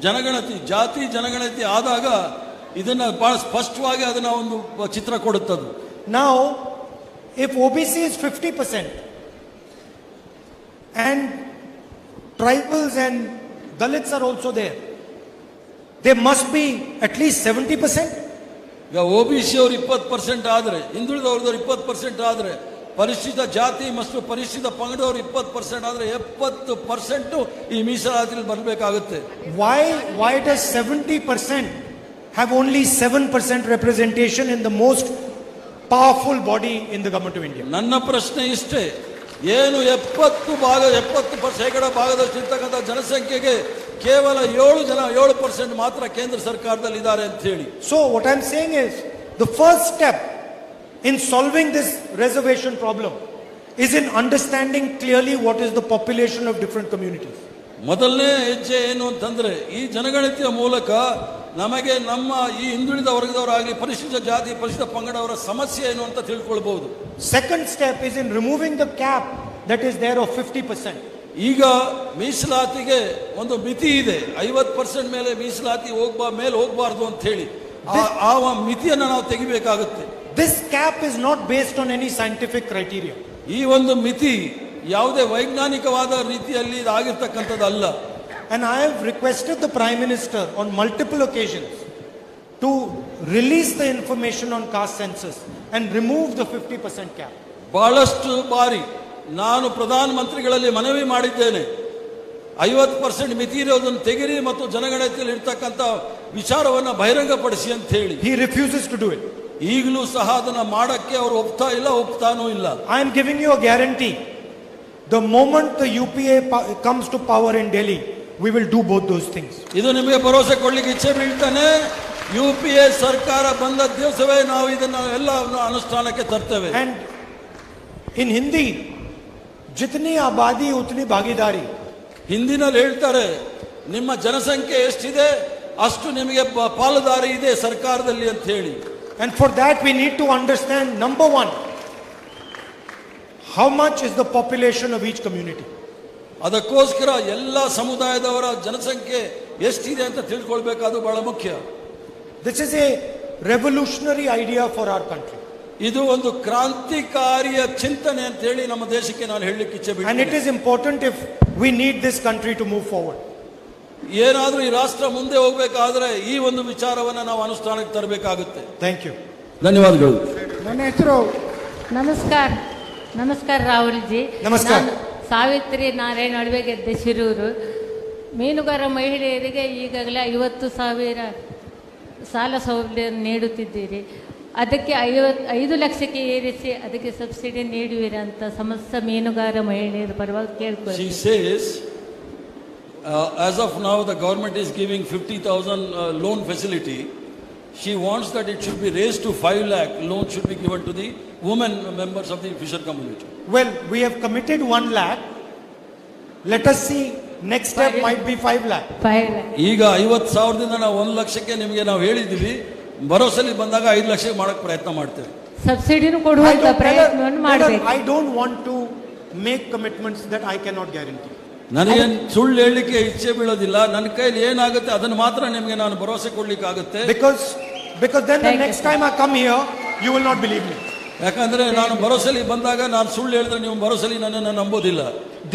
ಜನಗಣತಿ ಜಾತಿ ಜನಗಣತಿ ಆದಾಗ ಇದನ್ನ ಬಹಳ ಸ್ಪಷ್ಟವಾಗಿ ಅದನ್ನ ಒಂದು ಚಿತ್ರ ಕೊಡುತ್ತದೆ. Now, if OBC is 50% and tribals and Dalits are also there, there must be at least 70%. ಈಗ OBC ಅವರು 20% ಆದ್ರೆ, ಹಿಂದುಳಿದವರು 20% ಆದ್ರೆ, ಪರಿಶಿಷ್ಟ ಜಾತಿ ಮತ್ತು ಪರಿಶಿಷ್ಟ ಪಂಗಡವರು 20% ಆದ್ರೆ 70% ಈ ಮೀಸಲಾತಿಯಲ್ಲಿ ಬರಬೇಕಾಗುತ್ತೆ. Why does 70% have only 7% representation in the most powerful body in the government of India? ನನ್ನ ಪ್ರಶ್ನೆ ಇಷ್ಟೇ, ಏನು 70% ಭಾಗದಷ್ಟು ಇರ್ತಕ್ಕಂಥ ಜನಸಂಖ್ಯೆಗೆ ಕೇವಲ 7% ಮಾತ್ರ ಕೇಂದ್ರ ಸರ್ಕಾರದಲ್ಲಿ ಇದ್ದಾರೆ ಅಂತ ಹೇಳಿ. So what I'm saying is, the first step in solving this reservation problem is in understanding clearly what is the population of different communities. ಮೊದಲನೇ ಹೆಜ್ಜೆ ಏನು ಅಂತಂದ್ರೆ ಈ ಜನಗಣತಿಯ ಮೂಲಕ ನಮಗೆ ನಮ್ಮ ಈ ಹಿಂದುಳಿದ ವರ್ಗದವರಾಗಲಿ ಪರಿಶಿಷ್ಟ ಜಾತಿ ಪರಿಶಿಷ್ಟ ಪಂಗಡವರ ಸಮಸ್ಯೆ ಏನು ಅಂತ ತಿಳ್ಕೊಳ್ಬಹುದು. Second step is in removing the cap that is there of 50%. ಈಗ ಮೀಸಲಾತಿಗೆ ಒಂದು ಮಿತಿ ಇದೆ, 50% ಮೇಲೆ ಮೀಸಲಾತಿ ಮೇಲೆ ಹೋಗಬಾರ್ದು ಅಂತ ಹೇಳಿ ಆ ಮಿತಿಯನ್ನು ನಾವು ತೆಗಿಬೇಕಾಗುತ್ತೆ. This cap is not based on any scientific criteria. ಈ ಒಂದು ಮಿತಿ ಯಾವುದೇ ವೈಜ್ಞಾನಿಕವಾದ ರೀತಿಯಲ್ಲಿ ಆಗಿರ್ತಕ್ಕಂಥದ್ದಲ್ಲ. And I have requested the Prime Minister on multiple occasions to release the information on caste census and remove the 50% cap. ಬಹಳಷ್ಟು ಬಾರಿ ನಾನು ಪ್ರಧಾನ ಮಂತ್ರಿಗಳಲ್ಲಿ ಮನವಿ ಮಾಡಿದ್ದೇನೆ, 50% ಮಿತಿ ಇರೋದನ್ನು ತೆಗಿರಿ ಮತ್ತು ಜನಗಣತಿಯಲ್ಲಿ ಇರ್ತಕ್ಕಂಥ ವಿಚಾರವನ್ನ ಬಹಿರಂಗಪಡಿಸಿ ಅಂತ ಹೇಳಿ. He refuses to do it. ಈಗಲೂ ಸಹ ಅದನ್ನ ಮಾಡಕ್ಕೆ ಅವರು ಒಪ್ತಾನೂ ಇಲ್ಲ. I am giving you a guarantee. The moment the UPA comes to power in Delhi, we will do both those things. ಇದು ನಿಮಗೆ ಭರವಸೆ ಕೊಡ್ಲಿಕ್ಕೆ ಇಚ್ಛೆ ಬೀಳ್ತಾನೆ. UPA ಸರ್ಕಾರ ಬಂದ ದಿವಸವೇ ನಾವು ಇದನ್ನ ಎಲ್ಲ ಅನುಷ್ಠಾನಕ್ಕೆ ತರ್ತೇವೆ. And in Hindi, jitni abadi utni bhagidari. ಹಿಂದಿನಲ್ಲಿ ಹೇಳ್ತಾರೆ, ನಿಮ್ಮ ಜನಸಂಖ್ಯೆ ಎಷ್ಟಿದೆ ಅಷ್ಟು ನಿಮಗೆ ಪಾಲುದಾರಿ ಇದೆ ಸರ್ಕಾರದಲ್ಲಿ ಅಂತ ಹೇಳಿ. And for that we need to understand, number one, how much is the population of each community. ಅದಕ್ಕೋಸ್ಕರ ಎಲ್ಲ ಸಮುದಾಯದವರ ಜನಸಂಖ್ಯೆ ಎಷ್ಟಿದೆ ಅಂತ ತಿಳ್ಕೊಳ್ಬೇಕಾದು ಬಹಳ ಮುಖ್ಯ. This is a revolutionary idea for our country. ಇದು ಒಂದು ಕ್ರಾಂತಿಕಾರಿಯ ಚಿಂತನೆ ಅಂತ ಹೇಳಿ ನಮ್ಮ ದೇಶಕ್ಕೆ ನಾನು ಹೇಳಲಿಕ್ಕೆ ಇಚ್ಛೆ ಬಿಡ್ತೀನಿ. And it is important if we need this country to move forward. ಏನಾದ್ರೂ ಈ ರಾಷ್ಟ್ರ ಮುಂದೆ ಹೋಗ್ಬೇಕಾದ್ರೆ ಈ ಒಂದು ವಿಚಾರವನ್ನ ನಾವು ಅನುಷ್ಠಾನಕ್ಕೆ ತರಬೇಕಾಗುತ್ತೆ. Thank you. ಧನ್ಯವಾದಗಳು. ನನ್ನ ಹೆಸರು ನಮಸ್ಕಾರ ರಾಹುಲ್ ಜಿ. ನಮಸ್ಕಾರ. ಸಾವಿತ್ರಿ ನಾರಾಯಣ ಅಡವೆಗೆದ್ದೆ ಶಿರೂರು. ಮೀನುಗಾರ ಮಹಿಳೆಯರಿಗೆ ಈಗಾಗಲೇ 50,000 ಸಾಲ ಸೌಲಭ್ಯ ನೀಡುತ್ತಿದ್ದೀರಿ. ಅದಕ್ಕೆ 5 ಲಕ್ಷಕ್ಕೆ ಏರಿಸಿ ಅದಕ್ಕೆ ಸಬ್ಸಿಡಿ ನೀಡುವಿರ ಅಂತ ಸಮಸ್ತ ಮೀನುಗಾರ ಮಹಿಳೆಯರ ಪರವಾಗಿ ಕೇಳ್ಕೊಳ್ಳಿ. She says, as of now the government is giving 50,000 loan facility She wants that it should be raised to 5 lakh. Loan should be given to the women members of the fisher community. Well, we have committed 1 lakh. Let us see. Next step might be 5 lakh. 5 lakh. ಈಗ 50,000ದಿಂದ ನಾವು 1 ಲಕ್ಷಕ್ಕೆ ನಿಮಗೆ ನಾವು ಹೇಳಿದ್ದೀವಿ. ಭರೋಸೆಲಿ ಬಂದಾಗ 5 ಲಕ್ಷಕ್ಕೆ ಮಾಡಕ್ಕೆ ಪ್ರಯತ್ನ ಮಾಡ್ತೇವೆ. ಸಬ್ಸಿಡಿನೂ ಕೊಡುವಂತ ಪ್ರಯತ್ನವನ್ನು ಮಾಡಬೇಕು. I don't want to make commitments that I cannot guarantee. ನನಗೆ ಸುಳ್ಳು ಹೇಳಲಿಕ್ಕೆ ಇಚ್ಛೆ ಬೀಳೋದಿಲ್ಲ. ನನ್ನ ಕೈಲಿ ಏನಾಗುತ್ತೆ ಅದನ್ನು ಮಾತ್ರ ನಿಮಗೆ ನಾನು ಭರವಸೆ ಕೊಡ್ಲಿಕ್ಕೆ ಆಗುತ್ತೆ. Because then the next time I come here, you will not believe me. ಯಾಕಂದ್ರೆ ನಾನು ಭರವಸೆಲಿ ಬಂದಾಗ ನಾನು ಸುಳ್ಳು ಹೇಳಿದ್ರೆ ನೀವು ಭರವಸೆಲಿ ನನ್ನನ್ನು ನಂಬೋದಿಲ್ಲ.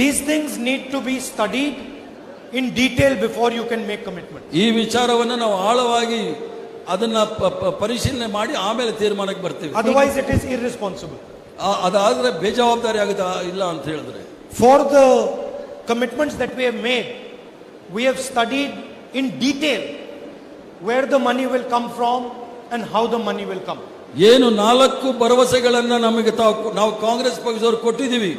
These things need to be studied in detail before you can make commitments. ಈ ವಿಚಾರವನ್ನು ನಾವು ಆಳವಾಗಿ ಅದನ್ನ ಪರಿಶೀಲನೆ ಮಾಡಿ ಆಮೇಲೆ ತೀರ್ಮಾನಕ್ಕೆ ಬರ್ತೀವಿ. Otherwise it is irresponsible. ಅದಾದ್ರೆ ಬೇಜವಾಬ್ದಾರಿ ಆಗುತ್ತೆ ಇಲ್ಲ ಅಂತ ಹೇಳಿದ್ರೆ. For the commitments that we have made, we have studied in detail where the money will come from and how the money will come. ಏನು 4 ಭರವಸೆಗಳನ್ನ ನಮಗೆ ನಾವು ಕಾಂಗ್ರೆಸ್ ಪಕ್ಷದವರು ಕೊಟ್ಟಿದ್ದೀವಿ,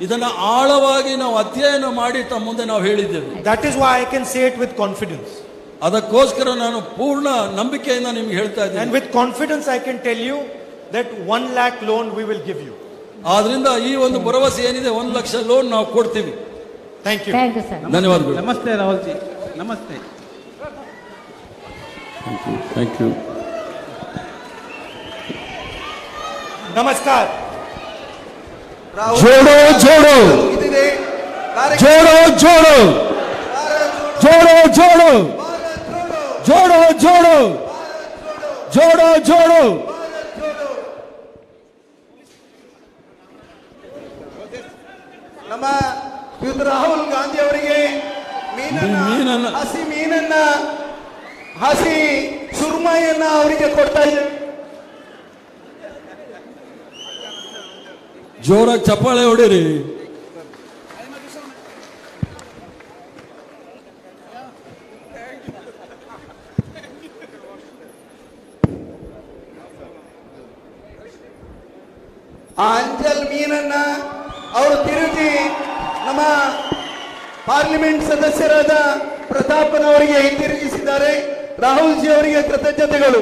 ಇದನ್ನ ಆಳವಾಗಿ ನಾವು ಅಧ್ಯಯನ ಮಾಡಿ ತಮ್ಮ ಮುಂದೆ ನಾವು ಹೇಳಿದ್ದೇವೆ. That is why I can say it with confidence. ಅದಕ್ಕೋಸ್ಕರ ನಾನು ಪೂರ್ಣ ನಂಬಿಕೆಯಿಂದ ನಿಮಗೆ ಹೇಳ್ತಾ ಇದ್ದೇನೆ. And with confidence I can tell you that 1 lakh loan we will give you. ಆದ್ರಿಂದ ಈ ಒಂದು ಭರವಸೆ ಏನಿದೆ 1 ಲಕ್ಷ ಲೋನ್ ನಾವು ಕೊಡ್ತೀವಿ. Thank you. Thank you sir. ಧನ್ಯವಾದಗಳು. ನಮಸ್ತೆ ರಾಹುಲ್ ಜಿ. ನಮಸ್ತೆ. ಥ್ಯಾಂಕ್ ಯು. Namaskar. जोड़ो जोड़ो जोड़ो जोड़ो जोड़ो जोड़ो जोड़ो जोड़ो जोड़ो जोड़ो ನಮ್ಮ ಶ್ರೀಯುತ ರಾಹುಲ್ ಗಾಂಧಿ ಅವರಿಗೆ ಹಸಿ ಸುರ್ಮೈಯನ್ನ ಅವರಿಗೆ ಕೊಡ್ತಾ ಇದ್ದೇವೆ. ಜೋರಾಗಿ ಚಪ್ಪಾಳೆ ಹೊಡಿರಿ. ಆ ಅಂಜಲ್ ಮೀನನ್ನ ಅವರು ತಿರುಗಿ ನಮ್ಮ ಪಾರ್ಲಿಮೆಂಟ್ ಸದಸ್ಯರಾದ ಪ್ರತಾಪನವರಿಗೆ ಹಿಂದಿರುಗಿಸಿದ್ದಾರೆ. ರಾಹುಲ್ ಜಿ ಅವರಿಗೆ ಕೃತಜ್ಞತೆಗಳು.